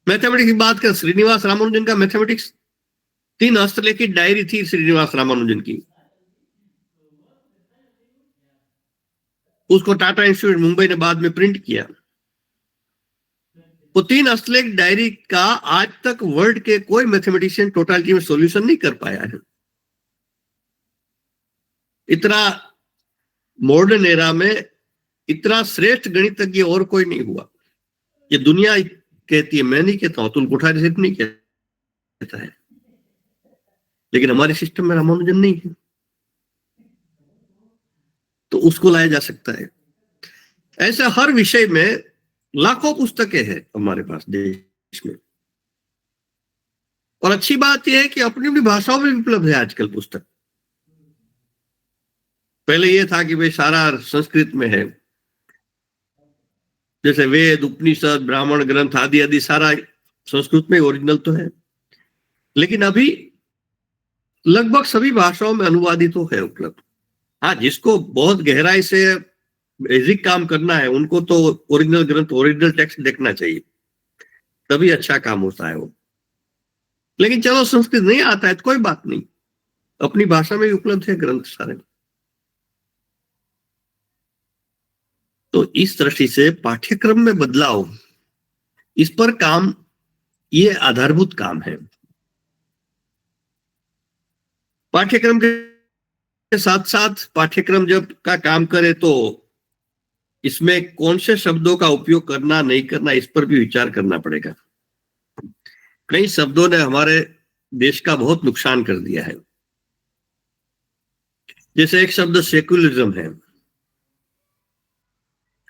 मैथमेटिक्स की बात करें, श्रीनिवास रामानुजन का मैथमेटिक्स 3 हस्तलेखित डायरी थी श्रीनिवास रामानुजन की। उसको टाटा इंस्टीट्यूट मुंबई ने बाद में प्रिंट किया। वो 3 हस्तलेख डायरी का आज तक वर्ल्ड के कोई मैथमेटिशियन टोटलिटी में सॉल्यूशन नहीं कर पाया है। इतना मॉडर्न एरा में इतना श्रेष्ठ गणितज्ञ और कोई नहीं हुआ। ये दुनिया कहती है, मैं नहीं कहता हूं, अतुल कोठारी सिर्फ नहीं कहता है, लेकिन हमारे सिस्टम में रामानुजन नहीं है, तो उसको लाया जा सकता है। ऐसा हर विषय में लाखों पुस्तकें हैं हमारे पास देश में। और अच्छी बात यह है कि अपनी अपनी भाषाओं में उपलब्ध है आजकल पुस्तक। पहले यह था कि भाई सारा संस्कृत में है, जैसे वेद, उपनिषद, ब्राह्मण ग्रंथ आदि आदि सारा संस्कृत में ओरिजिनल तो है, लेकिन अभी लगभग सभी भाषाओं में अनुवादित तो है उपलब्ध। हाँ, जिसको बहुत गहराई से बेसिक काम करना है, उनको तो ओरिजिनल ग्रंथ, ओरिजिनल टेक्स्ट देखना चाहिए, तभी अच्छा काम होता है वो। लेकिन चलो, संस्कृत नहीं आता है तो कोई बात नहीं, अपनी भाषा में भी उपलब्ध है ग्रंथ सारे। तो इस दृष्टि से पाठ्यक्रम में बदलाव, इस पर काम, ये आधारभूत काम है। पाठ्यक्रम के साथ साथ पाठ्यक्रम जब का काम करे तो इसमें कौन से शब्दों का उपयोग करना नहीं करना, इस पर भी विचार करना पड़ेगा। कई शब्दों ने हमारे देश का बहुत नुकसान कर दिया है। जैसे एक शब्द सेक्युलरिज्म है,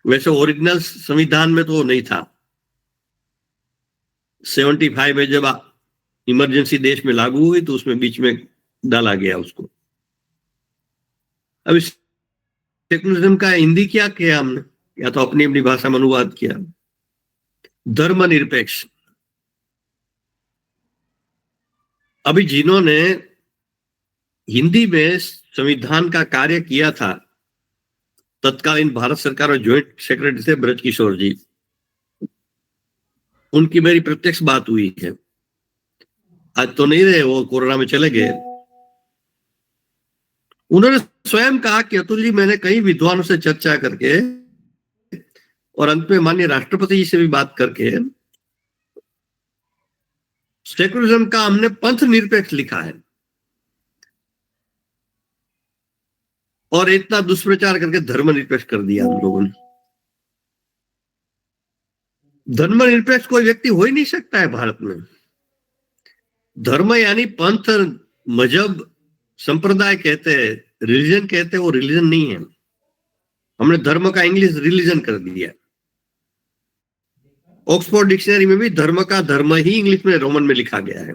वैसे ओरिजिनल संविधान में तो नहीं था। 75 में जब इमरजेंसी देश में लागू हुई तो उसमें बीच में डाला गया उसको। अब इस सेक्युलरिज्म का हिंदी क्या किया हमने, या तो अपनी अपनी भाषा में अनुवाद किया, धर्मनिरपेक्ष। अभी जिन्होंने हिंदी में संविधान का कार्य किया था, तत्कालीन भारत सरकार और ज्वाइंट सेक्रेटरी थे ब्रजकिशोर जी, उनकी मेरी प्रत्यक्ष बात हुई है। आज तो नहीं रहे, वो कोरोना में चले गए। उन्होंने स्वयं कहा कि अतुल जी, मैंने कई विद्वानों से चर्चा करके और अंत में माननीय राष्ट्रपति जी से भी बात करके सेक्युलरिज्म का हमने पंथ निरपेक्ष लिखा है, और इतना दुष्प्रचार करके धर्मनिरपेक्ष कर दिया हम लोगों ने। धर्मनिरपेक्ष कोई व्यक्ति हो ही नहीं सकता है भारत में। धर्म यानी पंथ, मजहब, संप्रदाय कहते हैं, रिलीजन कहते हैं, वो रिलीजन नहीं है। हमने धर्म का इंग्लिश रिलीजन कर दिया। ऑक्सफोर्ड डिक्शनरी में भी धर्म का धर्म ही इंग्लिश में रोमन में लिखा गया है।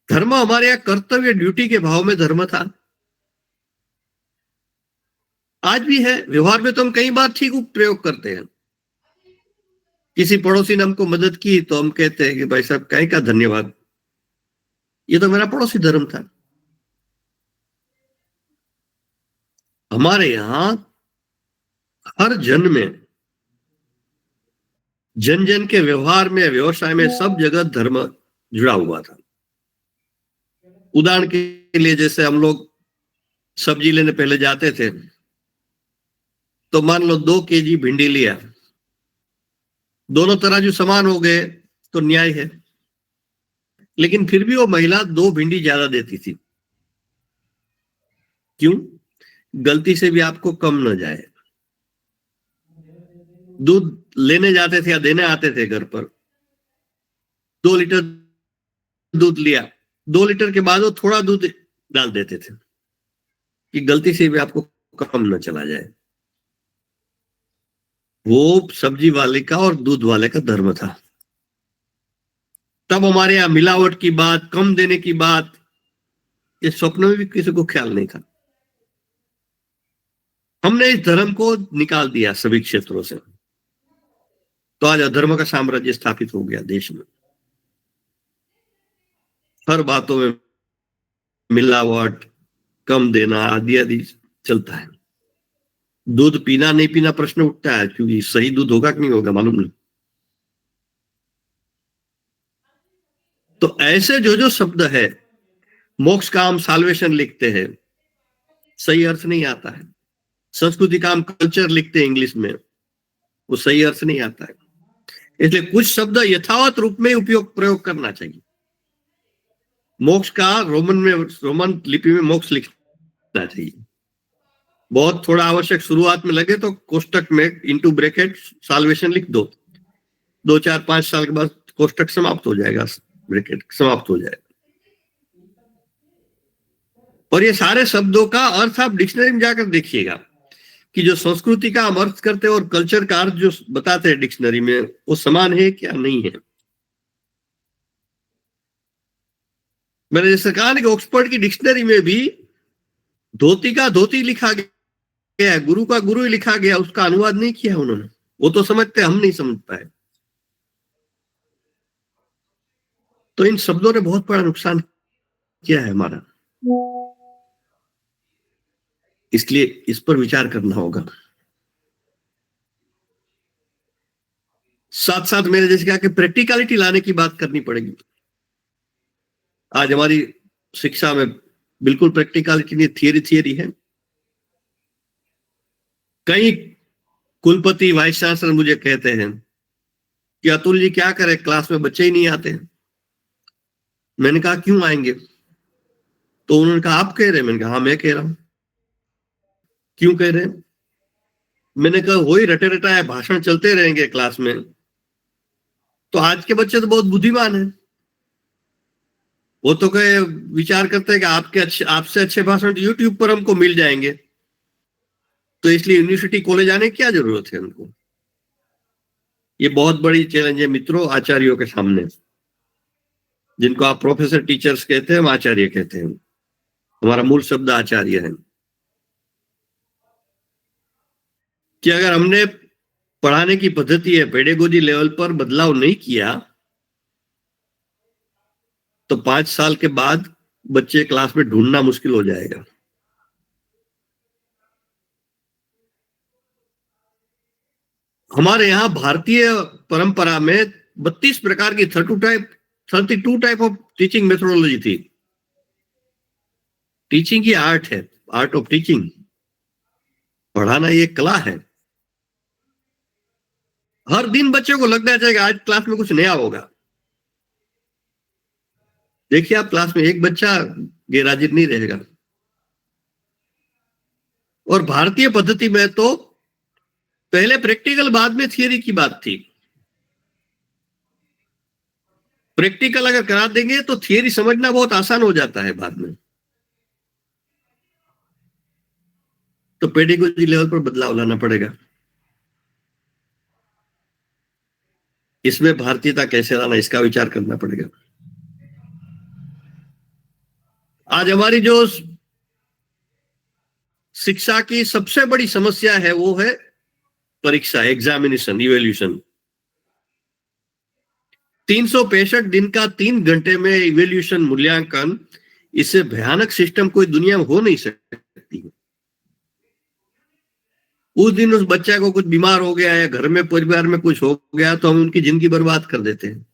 धर्म हमारे यहाँ कर्तव्य, ड्यूटी के भाव में धर्म था, आज भी है। व्यवहार में तो हम कई बार ठीक प्रयोग करते हैं। किसी पड़ोसी ने हमको मदद की तो हम कहते हैं कि भाई साहब कहीं का धन्यवाद, ये तो मेरा पड़ोसी धर्म था। हमारे यहां हर जन में, जन जन के व्यवहार में, व्यवसाय में, सब जगह धर्म जुड़ा हुआ था। उदाहरण के लिए जैसे हम लोग सब्जी लेने पहले जाते थे तो मान लो 2 केजी भिंडी लिया, दोनों तराजू समान हो गए तो न्याय है, लेकिन फिर भी वो महिला 2 भिंडी ज्यादा देती थी। क्यों? गलती से भी आपको कम न जाए। दूध लेने जाते थे या देने आते थे घर पर, 2 लीटर दूध लिया, 2 लीटर के बाद वो थोड़ा दूध डाल देते थे कि गलती से भी आपको कम न चला जाए। वो सब्जी वाले का और दूध वाले का धर्म था। तब हमारे यहाँ मिलावट की बात, कम देने की बात, ये स्वप्न में भी किसी को ख्याल नहीं था। हमने इस धर्म को निकाल दिया सभी क्षेत्रों से, तो आज अधर्म का साम्राज्य स्थापित हो गया देश में। हर बातों में मिलावट, कम देना आदि आदि चलता है। दूध पीना नहीं पीना प्रश्न उठता है, क्योंकि सही दूध होगा कि नहीं होगा मालूम नहीं। तो ऐसे जो जो शब्द है, मोक्ष का हम साल्वेशन लिखते हैं, सही अर्थ नहीं आता है। संस्कृति का हम कल्चर लिखते हैं इंग्लिश में, वो सही अर्थ नहीं आता है। इसलिए कुछ शब्द यथावत रूप में उपयोग प्रयोग करना चाहिए। मोक्ष का रोमन लिपि में मोक्ष लिखना चाहिए। बहुत थोड़ा आवश्यक शुरुआत में लगे तो कोष्टक में इंटू ब्रैकेट साल्वेशन लिख दो, 2, 4, 5 साल के बाद कोष्टक समाप्त हो जाएगा, ब्रैकेट समाप्त हो जाएगा। और ये सारे शब्दों का अर्थ आप डिक्शनरी में जाकर देखिएगा कि जो संस्कृति का हम अर्थ करते हैं और कल्चर का अर्थ जो बताते हैं डिक्शनरी में, वो समान है क्या नहीं है। मैंने जैसे कहा ना कि ऑक्सफोर्ड की डिक्शनरी में भी धोती का धोती लिखा गया है, गुरु का गुरु ही लिखा गया, उसका अनुवाद नहीं किया उन्होंने। वो तो समझते, हम नहीं समझ पाए। तो इन शब्दों ने बहुत बड़ा नुकसान किया है हमारा, इसलिए इस पर विचार करना होगा। साथ साथ मैंने जैसे कहा कि प्रैक्टिकलिटी लाने की बात करनी पड़ेगी। आज हमारी शिक्षा में बिल्कुल प्रैक्टिकलिटी नहीं, थियरी है। कई कुलपति, वाइस चांसलर मुझे कहते हैं कि अतुल जी क्या करें, क्लास में बच्चे ही नहीं आते हैं। मैंने कहा क्यों आएंगे? तो उन्होंने कहा आप कह रहे हैं। मैंने कहा हाँ मैं कह रहा हूं। क्यों कह रहे हैं? मैंने कहा वही रटे रटाए भाषण चलते रहेंगे क्लास में, तो आज के बच्चे तो बहुत बुद्धिमान हैं, वो तो कहे विचार करते हैं कि आपसे अच्छे भाषण यूट्यूब पर हमको मिल जाएंगे, तो इसलिए यूनिवर्सिटी कॉलेज आने की क्या जरूरत है उनको। ये बहुत बड़ी चैलेंज है मित्रों आचार्यों के सामने, जिनको आप प्रोफेसर टीचर्स कहते हैं, हम आचार्य कहते हैं। हमारा मूल शब्द आचार्य है। कि अगर हमने पढ़ाने की पद्धति है पेडागोजी लेवल पर बदलाव नहीं किया तो 5 साल के बाद बच्चे क्लास में ढूंढना मुश्किल हो जाएगा। हमारे यहाँ भारतीय परंपरा में 32 प्रकार की 32 टाइप ऑफ टीचिंग मेथोडोलॉजी थी। टीचिंग की आर्ट है, आर्ट ऑफ टीचिंग। पढ़ाना ये कला है। हर दिन बच्चों को लगना चाहिए आज क्लास में कुछ नया होगा। देखिए आप क्लास में एक बच्चा गैरहाजिर नहीं रहेगा। और भारतीय पद्धति में तो पहले प्रैक्टिकल बाद में थियरी की बात थी। प्रैक्टिकल अगर करा देंगे तो थियरी समझना बहुत आसान हो जाता है बाद में। तो पेडागोजी लेवल पर बदलाव लाना पड़ेगा। इसमें भारतीयता कैसे लाना, इसका विचार करना पड़ेगा। आज हमारी जो शिक्षा की सबसे बड़ी समस्या है वो है परीक्षा, एग्जामिनेशन, इवेल्यूशन। 365 दिन का 3 घंटे में इवेल्यूशन, मूल्यांकन, इससे भयानक सिस्टम कोई दुनिया में हो नहीं सकती। उस दिन उस बच्चा को कुछ बीमार हो गया या घर में परिवार में कुछ हो गया तो हम उनकी जिंदगी बर्बाद कर देते हैं।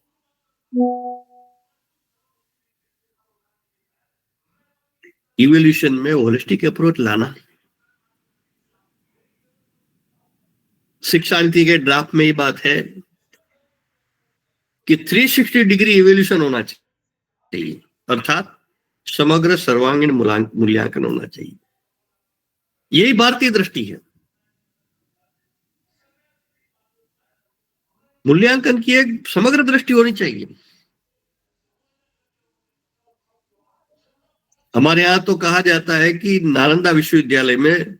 इवोल्यूशन में होलिस्टिक अप्रोच लाना। शिक्षा नीति के ड्राफ्ट में ये बात है कि 360 डिग्री इवोल्यूशन होना चाहिए, अर्थात समग्र सर्वांगीण मूल्यांकन होना चाहिए। यही भारतीय दृष्टि है। मूल्यांकन की एक समग्र दृष्टि होनी चाहिए। हमारे यहां तो कहा जाता है कि नालंदा विश्वविद्यालय में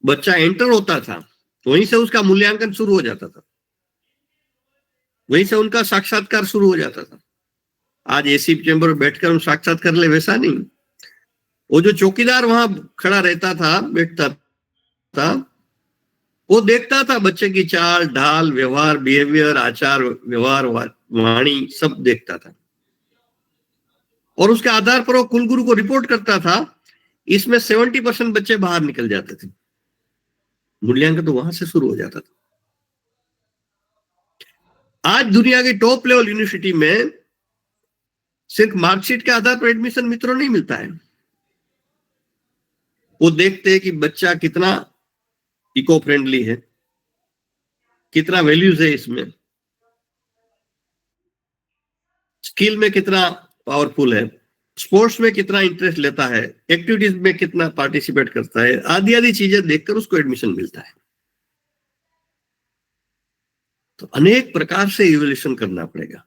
बच्चा एंटर होता था, वहीं से उसका मूल्यांकन शुरू हो जाता था, वहीं से उनका साक्षात्कार शुरू हो जाता था। आज एसी चैम्बर में बैठकर हम साक्षात्कार ले, वैसा नहीं। वो जो चौकीदार वहां खड़ा रहता था, बैठता था, वो देखता था बच्चे की चाल ढाल, व्यवहार, बिहेवियर, आचार व्यवहार, वाणी, सब देखता था और उसके आधार पर वो कुलगुरु को रिपोर्ट करता था। इसमें 70% बच्चे बाहर निकल जाते थे। मूल्यांकन तो वहां से शुरू हो जाता था। आज दुनिया की टॉप लेवल यूनिवर्सिटी में सिर्फ मार्कशीट के आधार पर एडमिशन मित्रों नहीं मिलता है। वो देखते हैं कि बच्चा कितना इको फ्रेंडली है, कितना वैल्यूज है इसमें, स्किल में कितना पावरफुल है, स्पोर्ट्स में कितना इंटरेस्ट लेता है, एक्टिविटीज में कितना पार्टिसिपेट करता है, आदि आदि चीजें देखकर उसको एडमिशन मिलता है। तो अनेक प्रकार से इवोल्यूशन करना पड़ेगा,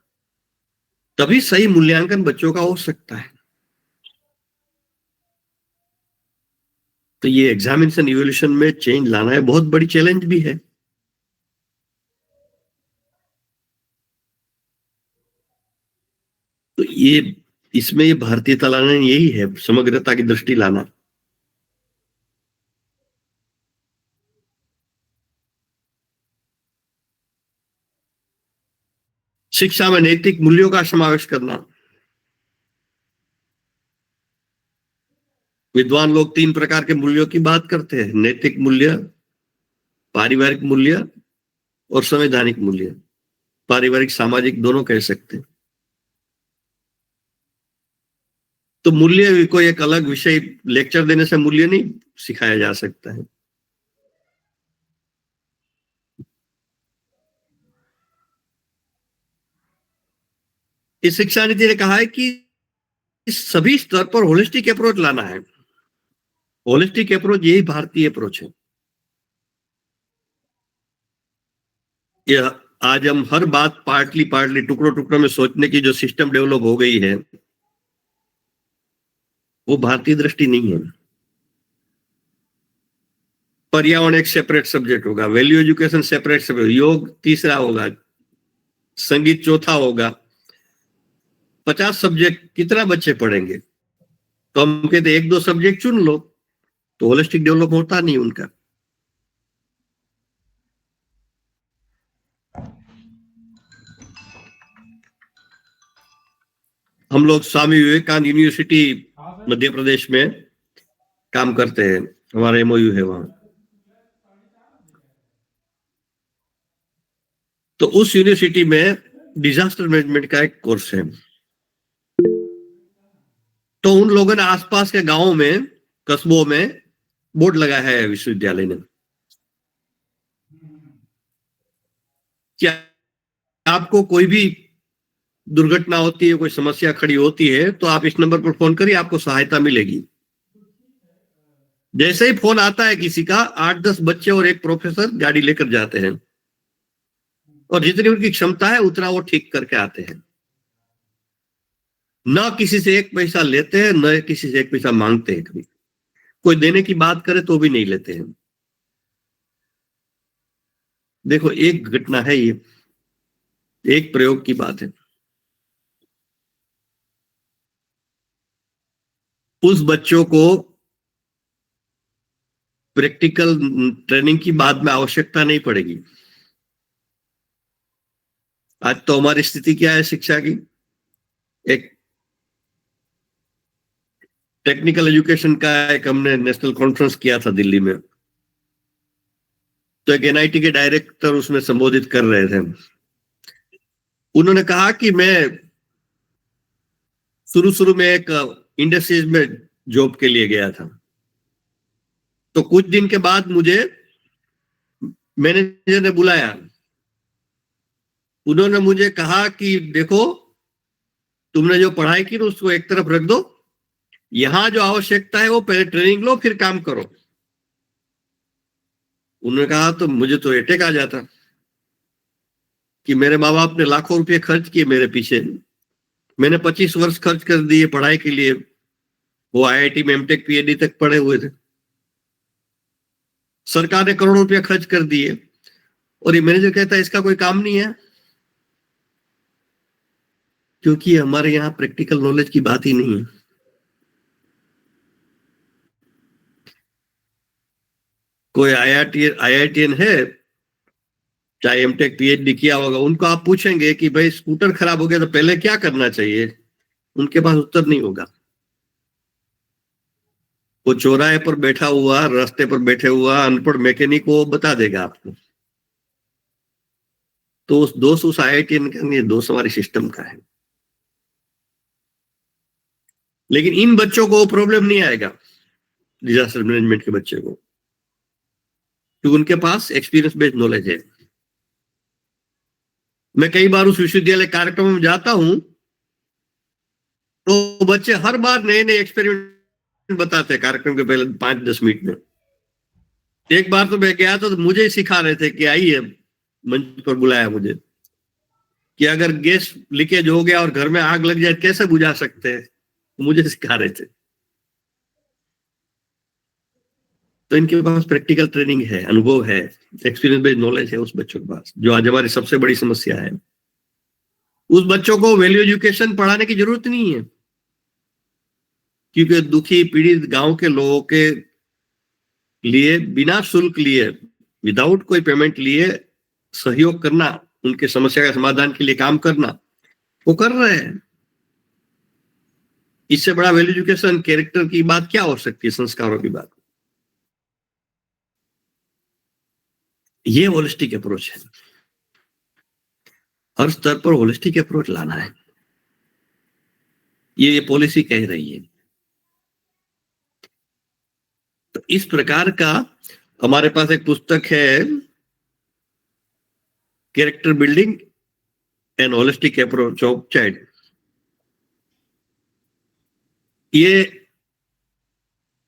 तभी सही मूल्यांकन बच्चों का हो सकता है। तो ये एग्जामिनेशन इवोल्यूशन में चेंज लाना है, बहुत बड़ी चैलेंज भी है। तो ये इसमें ये भारतीयता लाना यही है, समग्रता की दृष्टि लाना। शिक्षा में नैतिक मूल्यों का समावेश करना। विद्वान लोग 3 प्रकार के मूल्यों की बात करते हैं: नैतिक मूल्य, पारिवारिक मूल्य और संवैधानिक मूल्य। पारिवारिक, सामाजिक दोनों कह सकते हैं। तो मूल्य को एक अलग विषय लेक्चर देने से मूल्य नहीं सिखाया जा सकता है। इस शिक्षा नीति ने कहा है कि इस सभी स्तर पर होलिस्टिक अप्रोच लाना है। होलिस्टिक अप्रोच यही भारतीय अप्रोच है। यह आज हम हर बात पार्टली टुकड़ों टुकड़ों में सोचने की जो सिस्टम डेवलप हो गई है, वो भारतीय दृष्टि नहीं है। पर्यावरण एक सेपरेट सब्जेक्ट होगा, वैल्यू एजुकेशन सेपरेट सब्जेक्ट, योग तीसरा होगा, संगीत चौथा होगा। 50 सब्जेक्ट कितना बच्चे पढ़ेंगे? तो हम कहते 1-2 सब्जेक्ट चुन लो, तो होलिस्टिक डेवलप होता नहीं उनका। हम लोग स्वामी विवेकानंद यूनिवर्सिटी मध्य प्रदेश में काम करते हैं, हमारा एमओयू है वहां। तो उस यूनिवर्सिटी में डिजास्टर मैनेजमेंट का एक कोर्स है। तो उन लोगों ने आसपास के गांवों में, कस्बों में बोर्ड लगाया है विश्वविद्यालय ने, क्या आपको कोई भी दुर्घटना होती है, कोई समस्या खड़ी होती है, तो आप इस नंबर पर फोन करिए, आपको सहायता मिलेगी। जैसे ही फोन आता है किसी का, 8-10 बच्चे और एक प्रोफेसर गाड़ी लेकर जाते हैं और जितनी उनकी क्षमता है उतना वो ठीक करके आते हैं। ना किसी से एक पैसा लेते हैं, न किसी से एक पैसा मांगते हैं। कभी कोई देने की बात करे तो भी नहीं लेते हैं। देखो, एक घटना है, ये एक प्रयोग की बात है। उस बच्चों को प्रैक्टिकल ट्रेनिंग की बाद में आवश्यकता नहीं पड़ेगी। आज तो हमारी स्थिति क्या है शिक्षा की? एक टेक्निकल एजुकेशन का एक हमने नेशनल कॉन्फ्रेंस किया था दिल्ली में, तो एक एनआईटी के डायरेक्टर उसमें संबोधित कर रहे थे। उन्होंने कहा कि मैं शुरू शुरू में एक इंडस्ट्रीज में जॉब के लिए गया था, तो कुछ दिन के बाद मुझे मैनेजर ने बुलाया। उन्होंने मुझे कहा कि देखो, तुमने जो पढ़ाई की ना उसको एक तरफ रख दो, यहां जो आवश्यकता है वो पहले ट्रेनिंग लो, फिर काम करो। उन्होंने कहा तो मुझे तो अटैक आ जाता कि मेरे माँ बाप ने लाखों रुपए खर्च किए मेरे पीछे, मैंने 25 वर्ष खर्च कर दिए पढ़ाई के लिए, वो आईआईटी में एमटेक पीएचडी तक पढ़े हुए थे, सरकार ने करोड़ों रुपया खर्च कर दिए, और ये मैनेजर कहता है इसका कोई काम नहीं है। क्योंकि हमारे यहाँ प्रैक्टिकल नॉलेज की बात ही नहीं है। कोई आईआईटीएन है, चाहे एमटेक पीएचडी किया होगा, उनको आप पूछेंगे कि भाई स्कूटर खराब हो गया तो पहले क्या करना चाहिए, उनके पास उत्तर नहीं होगा। वो चौराहे पर बैठा हुआ, रास्ते पर बैठे हुआ अनपढ़ मैकेनिक वो बता देगा आपको। तो उस दोष उस आईआईटीएन का नहीं, दोष हमारे सिस्टम का है। लेकिन इन बच्चों को प्रॉब्लम नहीं आएगा, डिजास्टर मैनेजमेंट के बच्चे को, क्योंकि उनके पास एक्सपीरियंस बेस्ड नॉलेज है। मैं कई बार उस विश्वविद्यालय कार्यक्रम में जाता हूं, तो बच्चे हर बार नए नए एक्सपेरिमेंट बताते हैं कार्यक्रम के पहले 5-10 मिनट में। एक बार तो मैं गया तो मुझे ही सिखा रहे थे कि आइए, मंच पर बुलाया मुझे कि अगर गैस लीकेज हो गया और घर में आग लग जाए कैसे बुझा सकते हैं, मुझे सिखा रहे थे। तो इनके पास प्रैक्टिकल ट्रेनिंग है, अनुभव है, एक्सपीरियंस बेस्ड नॉलेज है उस बच्चों के पास, जो आज हमारी सबसे बड़ी समस्या है। उस बच्चों को वैल्यू एजुकेशन पढ़ाने की जरूरत नहीं है, क्योंकि दुखी पीड़ित गांव के लोगों के लिए बिना शुल्क लिए, विदाउट कोई पेमेंट लिए सहयोग करना, उनके समस्या का समाधान के लिए काम करना, वो कर रहे हैं। इससे बड़ा वैल्यू एजुकेशन कैरेक्टर की बात क्या हो सकती है, संस्कारों की बात। ये होलिस्टिक अप्रोच है, हर स्तर पर होलिस्टिक अप्रोच लाना है, ये पॉलिसी कह रही है। तो इस प्रकार का हमारे पास एक पुस्तक है, character building and holistic approach of child. ये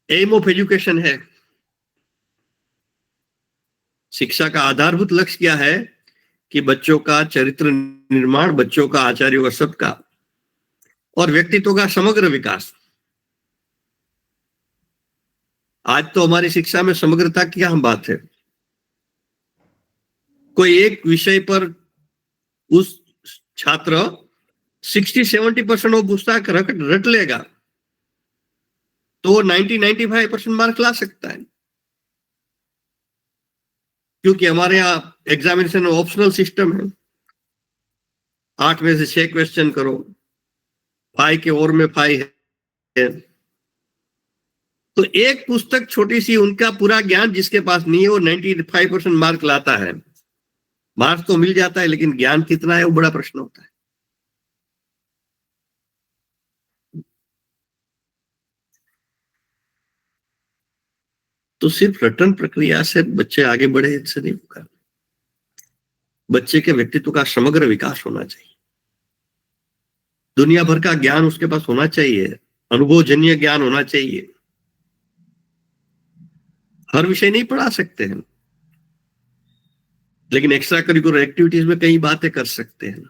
एम ऑफ एजुकेशन है। शिक्षा का आधारभूत लक्ष्य क्या है कि बच्चों का चरित्र निर्माण, बच्चों का आचार्यों का सबका और व्यक्तित्व का समग्र विकास। आज तो हमारी शिक्षा में समग्रता की क्या बात है। कोई एक विषय पर उस छात्र 60-70% वो पुस्तक रट लेगा तो 90-95% मार्क ला सकता है, क्योंकि हमारे यहाँ एग्जामिनेशन ऑप्शनल सिस्टम है। 8 में से 6 क्वेश्चन करो, 5 के और में 5 है। तो एक पुस्तक छोटी सी, उनका पूरा ज्ञान जिसके पास नहीं है वो 95% मार्क लाता है। मार्क्स तो मिल जाता है, लेकिन ज्ञान कितना है वो बड़ा प्रश्न होता है। तो सिर्फ रटन प्रक्रिया से बच्चे आगे बढ़े इससे नहीं होगा। बच्चे के व्यक्तित्व का समग्र विकास होना चाहिए, दुनिया भर का ज्ञान उसके पास होना चाहिए, अनुभवजन्य ज्ञान होना चाहिए। हर विषय नहीं पढ़ा सकते हैं, लेकिन एक्स्ट्रा करिकुलर एक्टिविटीज में कई बातें कर सकते हैं।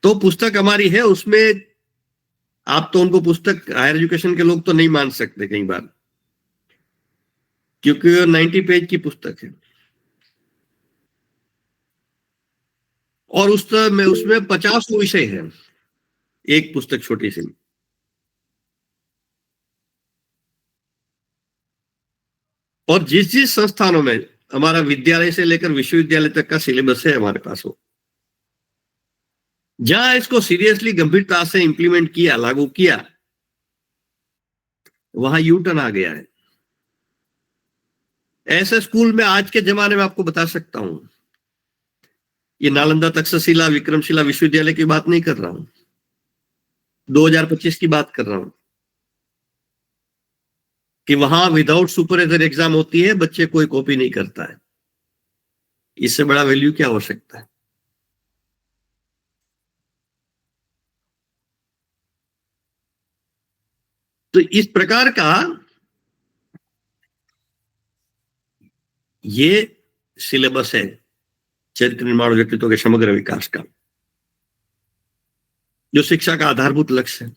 तो पुस्तक हमारी है, उसमें आप तो उनको पुस्तक हायर एजुकेशन के लोग तो नहीं मान सकते कई बार, क्योंकि 90 पेज की पुस्तक है और उसमें 50 विषय है, एक पुस्तक छोटी सी। और जिस जिस संस्थानों में हमारा विद्यालय से लेकर विश्वविद्यालय तक का सिलेबस है हमारे पास, हो जहां इसको सीरियसली गंभीरता से इंप्लीमेंट किया, लागू किया, वहां यू टर्न आ गया है। ऐसे स्कूल में आज के जमाने में आपको बता सकता हूं, ये नालंदा तक्षशिला विक्रमशिला विश्वविद्यालय की बात नहीं कर रहा हूं, 2025 की बात कर रहा हूं, कि वहां विदाउट सुपरवाइजर एग्जाम होती है, बच्चे कोई कॉपी नहीं करता है। इससे बड़ा वैल्यू क्या हो सकता है? तो इस प्रकार का ये सिलेबस है चरित्र निर्माण व्यक्तित्व के समग्र विकास का, जो शिक्षा का आधारभूत लक्ष्य है।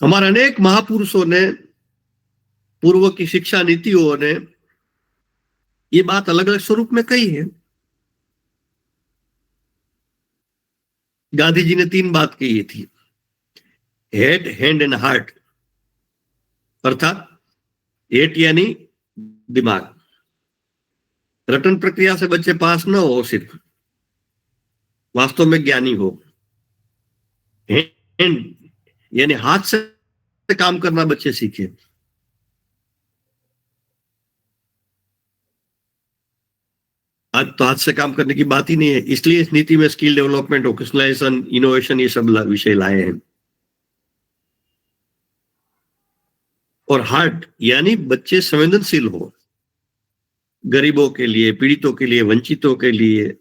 हमारे अनेक महापुरुषों ने, पूर्व की शिक्षा नीतियों ने ये बात अलग अलग स्वरूप में कही है। गांधी जी ने 3 बात कही थी, हेड, हैंड एंड हार्ट। अर्थात हेड यानी दिमाग, रटन प्रक्रिया से बच्चे पास न हो, सिर्फ वास्तव में ज्ञानी हो। हैंड यानी हाथ से काम करना बच्चे सीखे। आज तो हाथ से काम करने की बात ही नहीं है, इसलिए इस नीति में स्किल डेवलपमेंट, वोकेशनलाइजेशन, इनोवेशन, ये सब विषय लाए हैं। और हार्ट यानी बच्चे संवेदनशील हो, गरीबों के लिए, पीड़ितों के लिए, वंचितों के लिए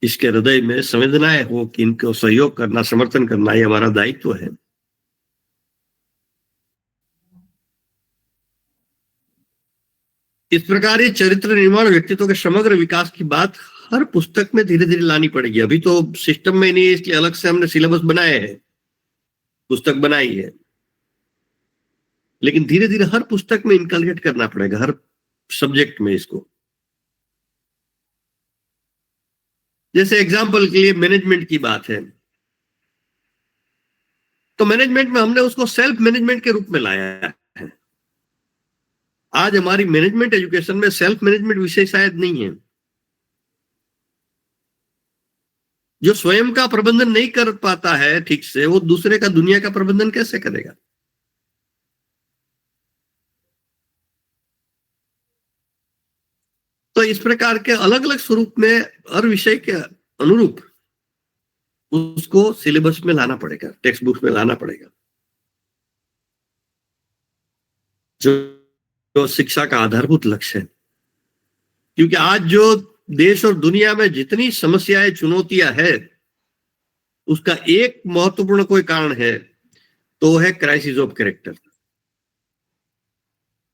इसके हृदय में संवेदनाएं हो कि इनको सहयोग करना, समर्थन करना, ये हमारा दायित्व है। इस प्रकार ये चरित्र निर्माण व्यक्तित्व के समग्र विकास की बात हर पुस्तक में धीरे धीरे लानी पड़ेगी। अभी तो सिस्टम में नहीं है, इसलिए अलग से हमने सिलेबस बनाए हैं, पुस्तक बनाई है, लेकिन धीरे धीरे हर पुस्तक में इनकलकेट करना पड़ेगा, हर सब्जेक्ट में इसको। जैसे एग्जाम्पल के लिए मैनेजमेंट की बात है, तो मैनेजमेंट में हमने उसको सेल्फ मैनेजमेंट के रूप में लाया है। आज हमारी मैनेजमेंट एजुकेशन में सेल्फ मैनेजमेंट विषय शायद नहीं है। जो स्वयं का प्रबंधन नहीं कर पाता है ठीक से, वो दूसरे का, दुनिया का प्रबंधन कैसे करेगा? तो इस प्रकार के अलग अलग स्वरूप में हर विषय के अनुरूप उसको सिलेबस में लाना पड़ेगा, टेक्स्ट बुक में लाना पड़ेगा, जो शिक्षा का आधारभूत लक्ष्य है। क्योंकि आज जो देश और दुनिया में जितनी समस्याएं, चुनौतियां है, उसका एक महत्वपूर्ण कोई कारण है, तो है क्राइसिस ऑफ कैरेक्टर,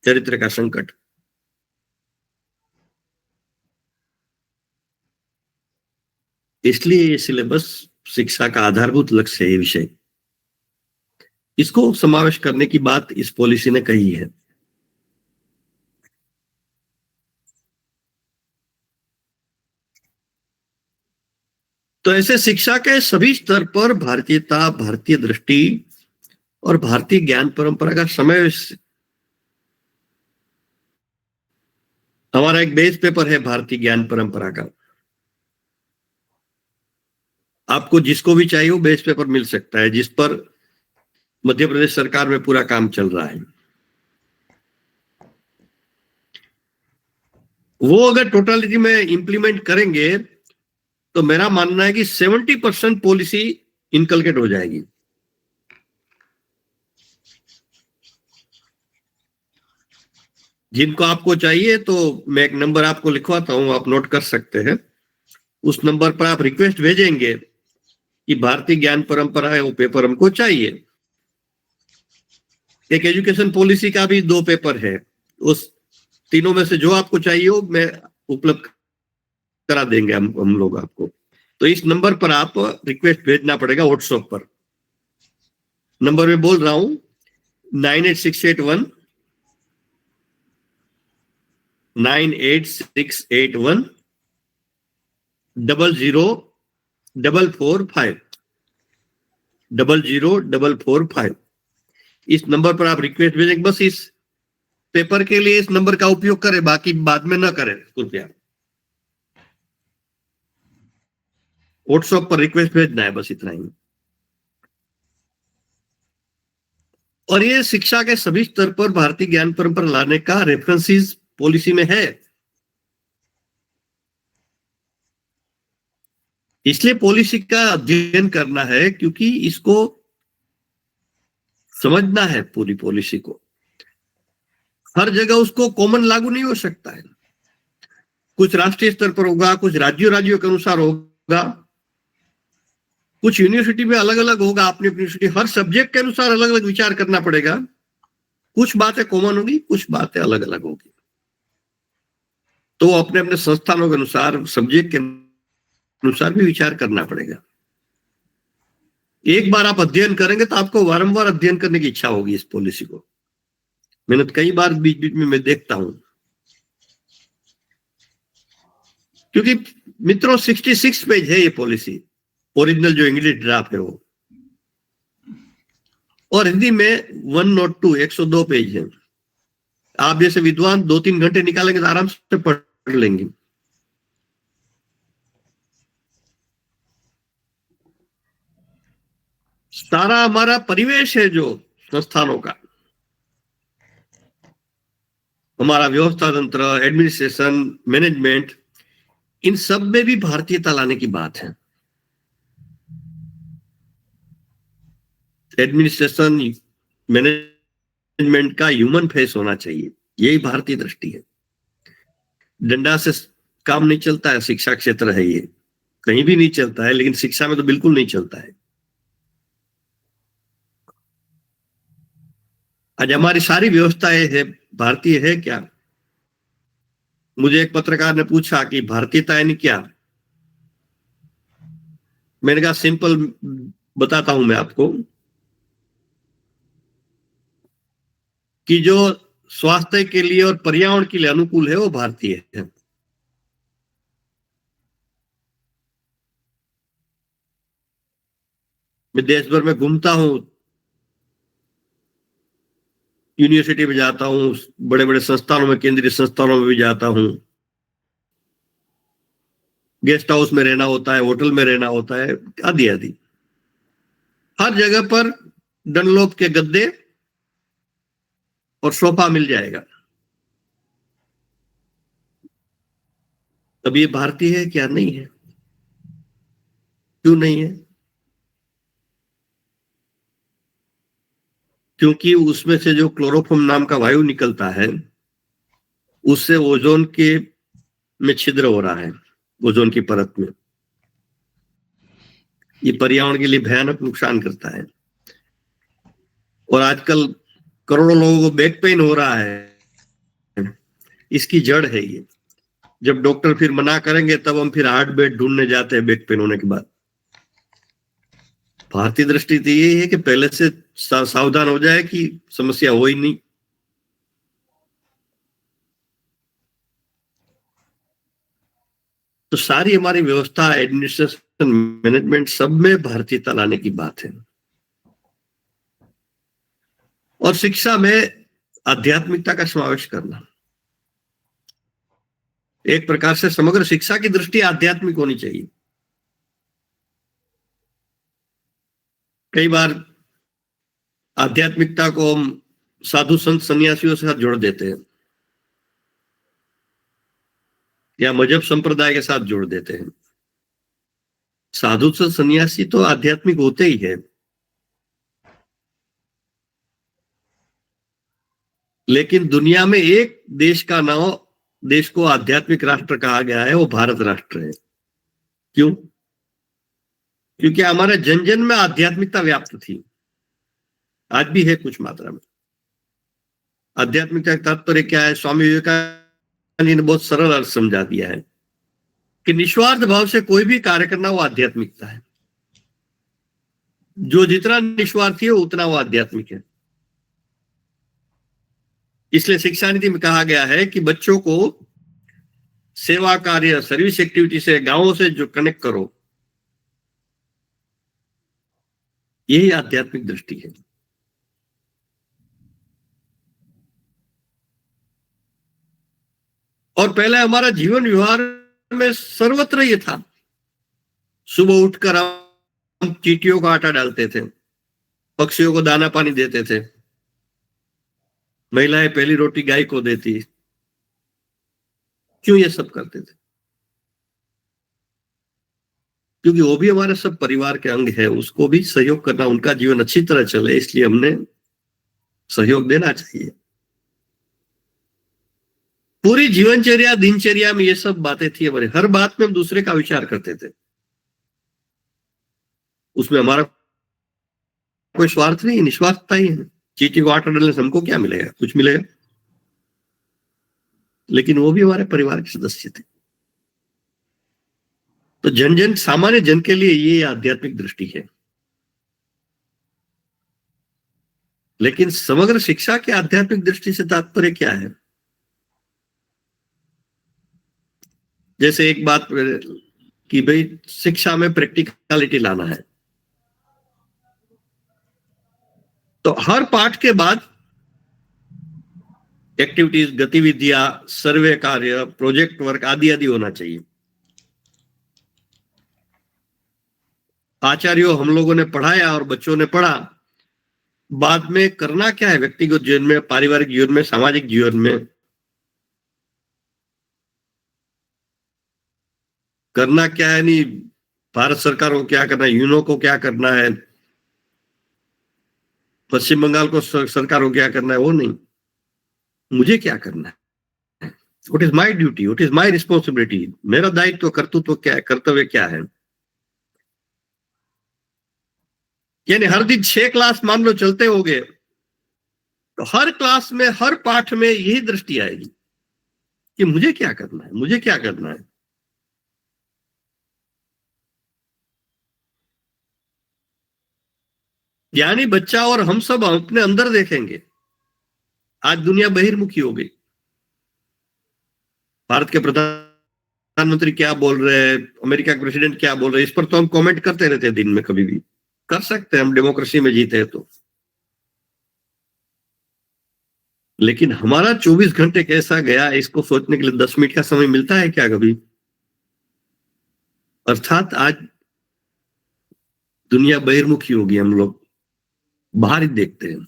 चरित्र का संकट। इसलिए ये सिलेबस शिक्षा का आधारभूत लक्ष्य है, ये विषय, इसको समावेश करने की बात इस पॉलिसी ने कही है। तो ऐसे शिक्षा के सभी स्तर पर भारतीयता, भारतीय दृष्टि और भारतीय ज्ञान परंपरा का समावेश। हमारा एक बेस पेपर है भारतीय ज्ञान परंपरा का, आपको जिसको भी चाहिए वो बेस पेपर मिल सकता है, जिस पर मध्य प्रदेश सरकार में पूरा काम चल रहा है। वो अगर टोटलिटी में इंप्लीमेंट करेंगे तो मेरा मानना है कि 70% पॉलिसी इनकलकेट हो जाएगी। जिनको आपको चाहिए तो मैं एक नंबर आपको लिखवाता हूं, आप नोट कर सकते हैं। उस नंबर पर आप रिक्वेस्ट भेजेंगे कि भारतीय ज्ञान परंपरा है, वो पेपर हमको चाहिए। एक एजुकेशन पॉलिसी का भी 2 पेपर है, उस तीनों में से जो आपको चाहिए वो मैं उपलब्ध करा देंगे हम लोग आपको। तो इस नंबर पर आप रिक्वेस्ट भेजना पड़ेगा व्हाट्सएप पर। नंबर में बोल रहा हूं 98681 98681 00445 00445। इस नंबर पर आप रिक्वेस्ट भेजेंगे। बस इस पेपर के लिए इस नंबर का उपयोग करें, बाकी बाद में ना करें कृपया। व्हाट्सएप पर रिक्वेस्ट भेजना है, बस इतना ही। और ये शिक्षा के सभी स्तर पर भारतीय ज्ञान परंपरा लाने का रेफरेंसेस पॉलिसी में है। इसलिए पॉलिसी का अध्ययन करना है, क्योंकि इसको समझना है पूरी पॉलिसी को। हर जगह उसको कॉमन लागू नहीं हो सकता है। कुछ राष्ट्रीय स्तर पर होगा, कुछ राज्यों के अनुसार होगा, कुछ यूनिवर्सिटी में अलग अलग होगा। अपनी यूनिवर्सिटी हर सब्जेक्ट के अनुसार अलग अलग विचार करना पड़ेगा। कुछ बातें कॉमन होगी, कुछ बातें अलग अलग होगी। तो अपने अपने संस्थानों के अनुसार, सब्जेक्ट के अनुसार भी विचार करना पड़ेगा। एक बार आप अध्ययन करेंगे तो आपको बारंबार अध्ययन करने की इच्छा होगी इस पॉलिसी को। मैंने तो कई बार बीच बीच में मैं देखता हूं, क्योंकि मित्रों 66 पेज है ये पॉलिसी, ओरिजिनल जो इंग्लिश ड्राफ्ट है वो, और हिंदी में 102 102 पेज है। आप जैसे विद्वान 2-3 घंटे निकालेंगे तो आराम से पढ़ लेंगे। सारा हमारा परिवेश है जो संस्थानों का, हमारा व्यवस्था तंत्र, एडमिनिस्ट्रेशन, मैनेजमेंट, इन सब में भी भारतीयता लाने की बात है। एडमिनिस्ट्रेशन, मैनेजमेंट का ह्यूमन फेस होना चाहिए, यही भारतीय दृष्टि है। डंडा से काम नहीं चलता है, शिक्षा क्षेत्र है ये, कहीं भी नहीं चलता है, लेकिन शिक्षा में तो बिल्कुल नहीं चलता है। आज हमारी सारी व्यवस्थाएं है भारतीय है क्या? मुझे एक पत्रकार ने पूछा कि भारतीयता यानी क्या? मैंने कहा सिंपल बताता हूं मैं आपको, कि जो स्वास्थ्य के लिए और पर्यावरण के लिए अनुकूल है वो भारतीय है। मैं देश भर में घूमता हूं, यूनिवर्सिटी में जाता हूं, बड़े बड़े संस्थानों में, केंद्रीय संस्थानों में भी जाता हूं। गेस्ट हाउस में रहना होता है, होटल में रहना होता है, आदि आदि। हर जगह पर डनलोप के गद्दे और सोफा मिल जाएगा। अब ये भारतीय है क्या? नहीं है। क्यों नहीं है? क्योंकि उसमें से जो क्लोरोफॉर्म नाम का वायु निकलता है, उससे ओजोन के में छिद्र हो रहा है, ओजोन की परत में। ये पर्यावरण के लिए भयानक नुकसान करता है। और आजकल करोड़ों लोगों को बैक पेन हो रहा है, इसकी जड़ है ये। जब डॉक्टर फिर मना करेंगे तब हम फिर हार्ट बेड ढूंढने जाते हैं बैक पेन होने के बाद। भारतीय दृष्टि तो यही है कि पहले से सावधान हो जाए कि समस्या हो ही नहीं। तो सारी हमारी व्यवस्था, एडमिनिस्ट्रेशन, मैनेजमेंट, सब में भारतीयता लाने की बात है। और शिक्षा में आध्यात्मिकता का समावेश करना, एक प्रकार से समग्र शिक्षा की दृष्टि आध्यात्मिक होनी चाहिए। कई बार आध्यात्मिकता को हम साधु संत सन्यासियों के साथ जोड़ देते हैं, या मजहब संप्रदाय के साथ जोड़ देते हैं। साधु संत सन्यासी तो आध्यात्मिक होते ही है, लेकिन दुनिया में एक देश का नाम, देश को आध्यात्मिक राष्ट्र कहा गया है, वो भारत राष्ट्र है। क्यों? क्योंकि हमारे जन जन में आध्यात्मिकता व्याप्त थी, आज भी है कुछ मात्रा में। आध्यात्मिकता का तात्पर्य क्या है? स्वामी विवेकानंद ने बहुत सरल अर्थ समझा दिया है कि निस्वार्थ भाव से कोई भी कार्य करना वो आध्यात्मिकता है। जो जितना निस्वार्थी है उतना वो आध्यात्मिक है। इसलिए शिक्षा नीति में कहा गया है कि बच्चों को सेवा कार्य, सर्विस एक्टिविटी से, गांवों से जो कनेक्ट करो, यही आध्यात्मिक दृष्टि है। और पहले हमारा जीवन व्यवहार में सर्वत्र ये था। सुबह उठकर हम चींटियों का आटा डालते थे, पक्षियों को दाना पानी देते थे, महिलाएं पहली रोटी गाय को देती। क्यों ये सब करते थे? क्योंकि वो भी हमारे सब परिवार के अंग है, उसको भी सहयोग करना, उनका जीवन अच्छी तरह चले, इसलिए हमने सहयोग देना चाहिए। पूरी जीवनचर्या, दिनचर्या में ये सब बातें थी हमारे। हर बात में हम दूसरे का विचार करते थे। उसमें हमारा कोई स्वार्थ नहीं, निस्वार्थता ही है। चींटी को आटा डालने से हमको क्या मिलेगा? कुछ मिलेगा? लेकिन वो भी हमारे परिवार के सदस्य थे। तो जन जन, सामान्य जन के लिए ये आध्यात्मिक दृष्टि है। लेकिन समग्र शिक्षा के आध्यात्मिक दृष्टि से तात्पर्य क्या है? जैसे एक बात कि भाई शिक्षा में प्रैक्टिकलिटी लाना है, तो हर पाठ के बाद एक्टिविटीज, गतिविधियां, सर्वे कार्य, प्रोजेक्ट वर्क आदि आदि होना चाहिए। आचार्यों हम लोगों ने पढ़ाया और बच्चों ने पढ़ा, बाद में करना क्या है व्यक्तिगत जीवन में, पारिवारिक जीवन में, सामाजिक जीवन में? करना क्या है? नहीं भारत सरकार को क्या करना है, यूनो को क्या करना है, पश्चिम बंगाल को सरकार को क्या करना है, वो नहीं। मुझे क्या करना है? What is my duty, what is my responsibility? मेरा दायित्व, कर्तृत्व क्या है, कर्तव्य क्या है? यानी हर दिन 6 क्लास मान लो चलते होंगे, तो हर क्लास में, हर पाठ में यही दृष्टि आएगी कि मुझे क्या करना है, मुझे क्या करना है। यानी बच्चा और हम सब अपने अंदर देखेंगे। आज दुनिया बहिर्मुखी हो गई। भारत के प्रधानमंत्री क्या बोल रहे हैं, अमेरिका के प्रेसिडेंट क्या बोल रहे हैं, इस पर तो हम कमेंट करते रहते हैं दिन में, कभी भी कर सकते हैं, हम डेमोक्रेसी में जीते हैं तो। लेकिन हमारा 24 घंटे कैसा गया इसको सोचने के लिए 10 मिनट का समय मिलता है क्या कभी? अर्थात आज दुनिया बहिर्मुखी होगी, हम लोग बाहर ही देखते हैं।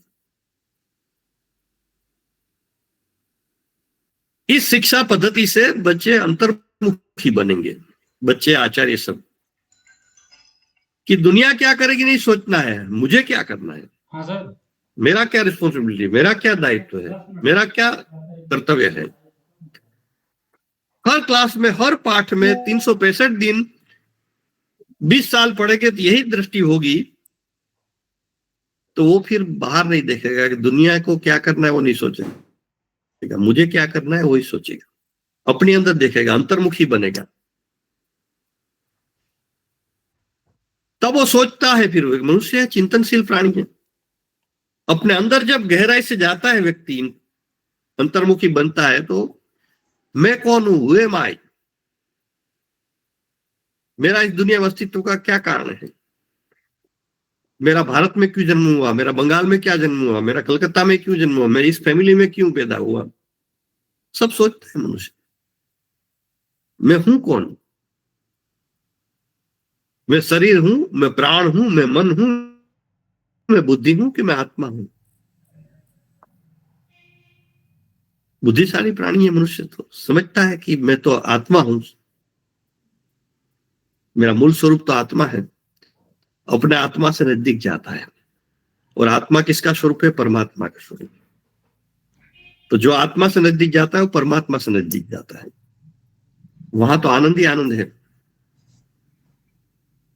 इस शिक्षा पद्धति से बच्चे अंतर्मुखी बनेंगे, बच्चे, आचार्य सब, कि दुनिया क्या करेगी नहीं सोचना है, मुझे क्या करना है। हाँ सर। मेरा क्या रिस्पॉन्सिबिलिटी, मेरा क्या दायित्व है, मेरा क्या कर्तव्य है। हर क्लास में, हर पाठ में 365 दिन 20 साल पढ़ेंगे तो यही दृष्टि होगी, तो वो फिर बाहर नहीं देखेगा कि दुनिया को क्या करना है, वो नहीं सोचेगा। मुझे क्या करना है वही सोचेगा, अपने अंदर देखेगा, अंतर्मुखी बनेगा। तब वो सोचता है। फिर मनुष्य है, चिंतनशील प्राणी है। अपने अंदर जब गहराई से जाता है व्यक्ति, अंतर्मुखी बनता है, तो मैं कौन हूं, हुए माई, मेरा इस दुनिया में अस्तित्व का क्या कारण है, मेरा भारत में क्यों जन्म हुआ, मेरा बंगाल में क्या जन्म हुआ, मेरा कलकत्ता में क्यों जन्म हुआ, मैं इस फैमिली में क्यों पैदा हुआ, सब सोचता है मनुष्य। मैं हूं कौन? मैं शरीर हूं, मैं प्राण हूं, मैं मन हूं, मैं बुद्धि हूं कि मैं आत्मा हूं? बुद्धिशाली प्राणी है मनुष्य, तो समझता है कि मैं तो आत्मा हूं, मेरा मूल स्वरूप तो आत्मा है। अपने आत्मा से नजदीक जाता है। और आत्मा किसका स्वरूप है? परमात्मा का स्वरूप। तो जो आत्मा से नजदीक जाता है वो परमात्मा से नजदीक जाता है। वहां तो आनंद ही आनंद है।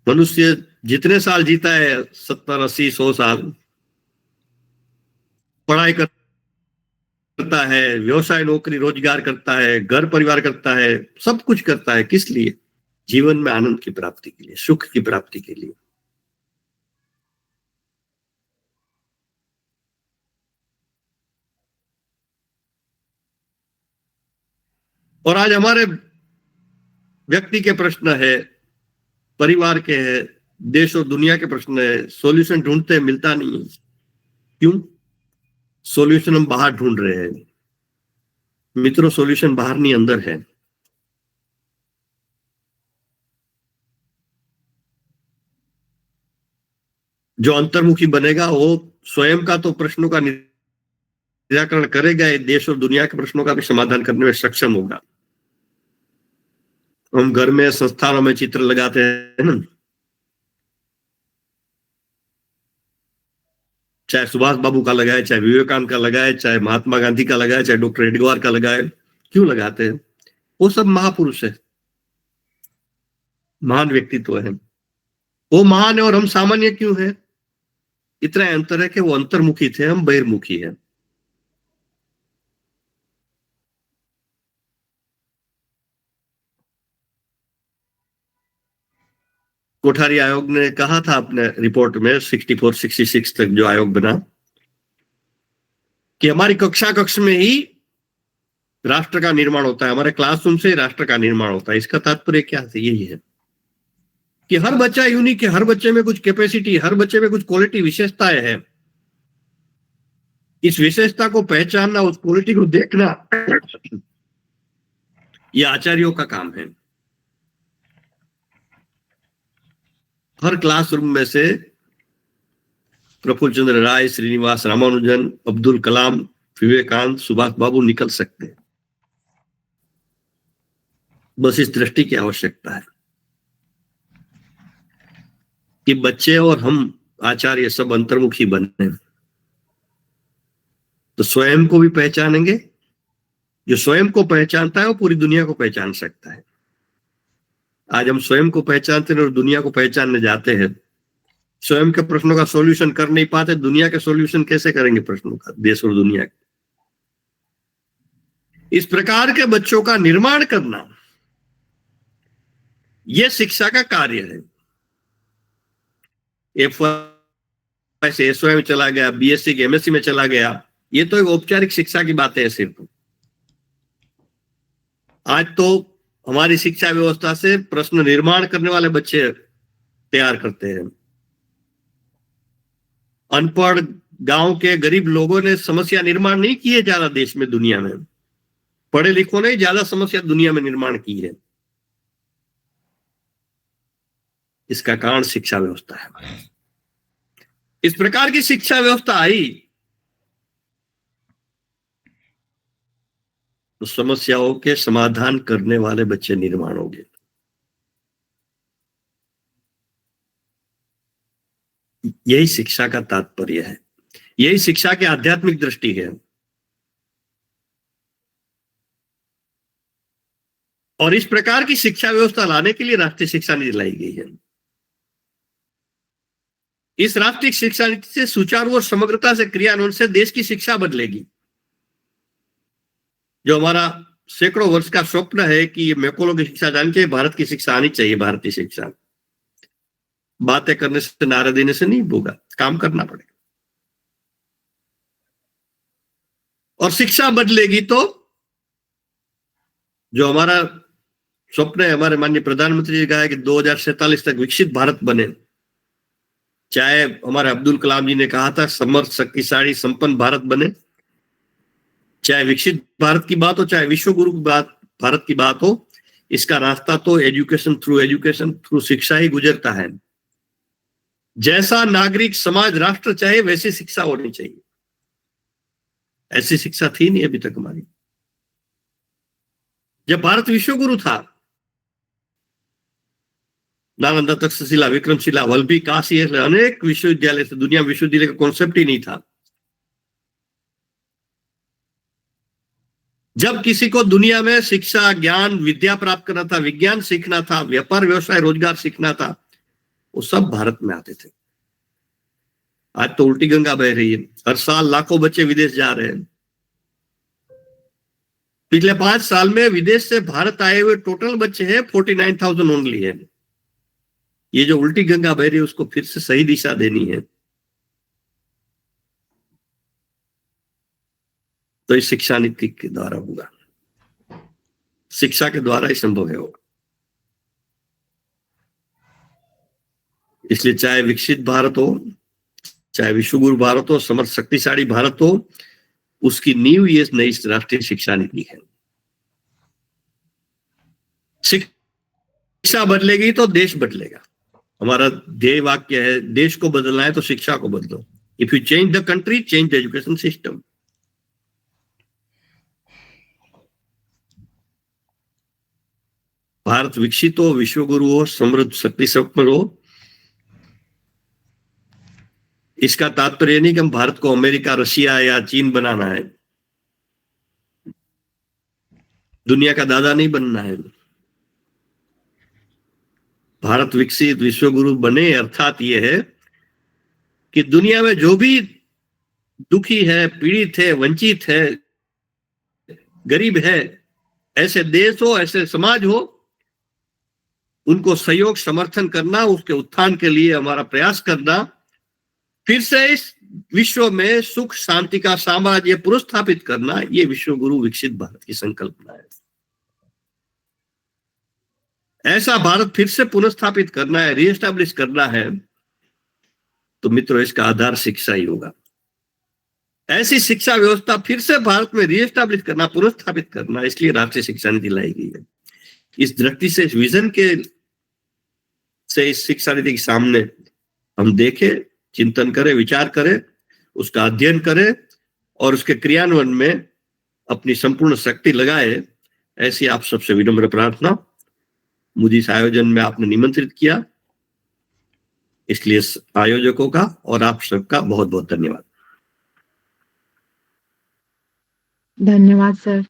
मनुष्य जितने साल जीता है, 70, 80, 100 साल, पढ़ाई करता है, व्यवसाय, नौकरी, रोजगार करता है, घर परिवार करता है, सब कुछ करता है। किस लिए? जीवन में आनंद की प्राप्ति के लिए, सुख की प्राप्ति के लिए। और आज हमारे व्यक्ति के प्रश्न है, परिवार के है, देश और दुनिया के प्रश्न है, सॉल्यूशन ढूंढते हैं, मिलता नहीं है। क्यों? सॉल्यूशन हम बाहर ढूंढ रहे हैं। मित्रों, सॉल्यूशन बाहर नहीं, अंदर है। जो अंतर्मुखी बनेगा वो स्वयं का तो प्रश्नों का निराकरण करेगा, देश और दुनिया के प्रश्नों का भी समाधान करने में सक्षम होगा। हम घर में, संस्थानों में चित्र लगाते हैं ना, चाहे सुभाष बाबू का लगाए, चाहे विवेकानंद का लगाए, चाहे महात्मा गांधी का लगाए, चाहे डॉक्टर एडगर का लगाए, क्यों लगाते हैं? वो सब महापुरुष है, महान व्यक्तित्व है। वो महान है और हम सामान्य क्यों है? इतना अंतर है कि वो अंतर्मुखी थे, हम बहिर्मुखी हैं। कोठारी आयोग ने कहा था अपने रिपोर्ट में 64-66 तक जो आयोग बना, कि हमारी कक्षा कक्ष में ही राष्ट्र का निर्माण होता है, हमारे क्लासरूम से राष्ट्र का निर्माण होता है। इसका तात्पर्य क्या है? यही है कि हर बच्चा यूनिक है, हर बच्चे में कुछ कैपेसिटी, हर बच्चे में कुछ क्वालिटी, विशेषताएं हैं। इस विशेषता को पहचानना, उस क्वालिटी को देखना, यह आचार्यों का काम है। हर क्लासरूम में से प्रफुल्ल चंद्र राय, श्रीनिवास रामानुजन, अब्दुल कलाम, विवेकानंद, सुभाष बाबू निकल सकते हैं। बस इस दृष्टि की आवश्यकता है कि बच्चे और हम आचार्य सब अंतर्मुखी बने, तो स्वयं को भी पहचानेंगे। जो स्वयं को पहचानता है वो पूरी दुनिया को पहचान सकता है। आज हम स्वयं को पहचानते हैं और दुनिया को पहचानने जाते हैं। स्वयं के प्रश्नों का सॉल्यूशन कर नहीं पाते, दुनिया के सॉल्यूशन कैसे करेंगे प्रश्नों का, देश और दुनिया के? इस प्रकार के बच्चों का निर्माण करना, यह शिक्षा का कार्य है। एफवाई से एसवाई में चला गया, बीएससी के एमएससी में चला गया, ये तो एक औपचारिक शिक्षा की बात है सिर्फ। आज तो हमारी शिक्षा व्यवस्था से प्रश्न निर्माण करने वाले बच्चे तैयार करते हैं। अनपढ़ गांव के गरीब लोगों ने समस्या निर्माण नहीं की है ज्यादा देश में, दुनिया में। पढ़े लिखों ने ज्यादा समस्या दुनिया में निर्माण की है। इसका कारण शिक्षा व्यवस्था है। इस प्रकार की शिक्षा व्यवस्था आई तो समस्याओं के समाधान करने वाले बच्चे निर्माण होंगे। यही शिक्षा का तात्पर्य है, यही शिक्षा की आध्यात्मिक दृष्टि है। और इस प्रकार की शिक्षा व्यवस्था लाने के लिए राष्ट्रीय शिक्षा नीति लाई गई है। इस राष्ट्रीय शिक्षा नीति से सुचारू और समग्रता से क्रियान्वयन से देश की शिक्षा बदलेगी। जो हमारा सैकड़ों वर्ष का स्वप्न है कि मैकोलो की शिक्षा जान के भारत की शिक्षा आनी चाहिए, भारतीय शिक्षा, बातें करने से, नारे देने से नहीं होगा, काम करना पड़ेगा। और शिक्षा बदलेगी तो जो हमारा स्वप्न है, हमारे माननीय प्रधानमंत्री जी का है कि 2047 तक विकसित भारत बने। चाहे हमारे अब्दुल कलाम जी ने कहा था समर्थ, शक्तिशाली, संपन्न भारत बने। चाहे विकसित भारत की बात हो, चाहे विश्व गुरु की बात, भारत की बात हो, इसका रास्ता तो एजुकेशन थ्रू शिक्षा ही गुजरता है। जैसा नागरिक, समाज, राष्ट्र चाहे वैसी शिक्षा होनी चाहिए। ऐसी शिक्षा थी नहीं अभी तक हमारी। जब भारत विश्व गुरु था, नालंदा, तक्षशिला, विक्रमशिला, वल्लभी, काशी, ऐसे अनेक विश्वविद्यालय थे। दुनिया में विश्वविद्यालय का कॉन्सेप्ट ही नहीं था। जब किसी को दुनिया में शिक्षा, ज्ञान, विद्या प्राप्त करना था, विज्ञान सीखना था, व्यापार, व्यवसाय, रोजगार सीखना था, वो सब भारत में आते थे। आज तो उल्टी गंगा बह रही है। हर साल लाखों बच्चे विदेश जा रहे हैं। पिछले 5 साल में विदेश से भारत आए हुए टोटल बच्चे हैं 49,000 ओनली है। ये जो उल्टी गंगा बह रही है उसको फिर से सही दिशा देनी है, तो इस शिक्षा नीति के द्वारा होगा, शिक्षा के द्वारा ही संभव है होगा। इसलिए चाहे विकसित भारत हो, चाहे विश्वगुरु भारत हो, समर्थ शक्तिशाली भारत हो, उसकी नींव ये नई राष्ट्रीय शिक्षा नीति है। शिक्षा बदलेगी तो देश बदलेगा। हमारा ध्येय वाक्य है, देश को बदलना है तो शिक्षा को बदलो। If you change the country, change the education system. Bharat विकसित हो, विश्वगुरु हो, समृद्ध शक्ति संपन्न हो, इसका तात्पर्य नहीं कि हम भारत को अमेरिका, रशिया या चीन बनाना है, दुनिया का दादा नहीं बनना है। भारत विकसित विश्वगुरु बने अर्थात यह है कि दुनिया में जो भी दुखी है, पीड़ित है, वंचित है, गरीब है, ऐसे देश हो, ऐसे समाज हो, उनको सहयोग समर्थन करना, उसके उत्थान के लिए हमारा प्रयास करना, फिर से इस विश्व में सुख शांति का साम्राज्य पुनर्स्थापित करना, ये विश्वगुरु विकसित भारत की संकल्पना है। ऐसा भारत फिर से पुनर्स्थापित करना है, रीएस्टैब्लिश करना है, तो मित्रों इसका आधार शिक्षा ही होगा। ऐसी शिक्षा व्यवस्था फिर से भारत में रीएस्टैब्लिश करना, पुनर्स्थापित करना, इसलिए राष्ट्रीय शिक्षा नीति लाई गई है। इस दृष्टि से, इस विजन के से इस शिक्षा नीति के सामने हम देखें, चिंतन करें, विचार करें, उसका अध्ययन करें और उसके क्रियान्वयन में अपनी संपूर्ण शक्ति लगाए, ऐसी आप सबसे विनम्र प्रार्थना। मुझे इस आयोजन में आपने निमंत्रित किया, इसलिए आयोजकों का और आप सबका बहुत बहुत धन्यवाद। धन्यवाद सर।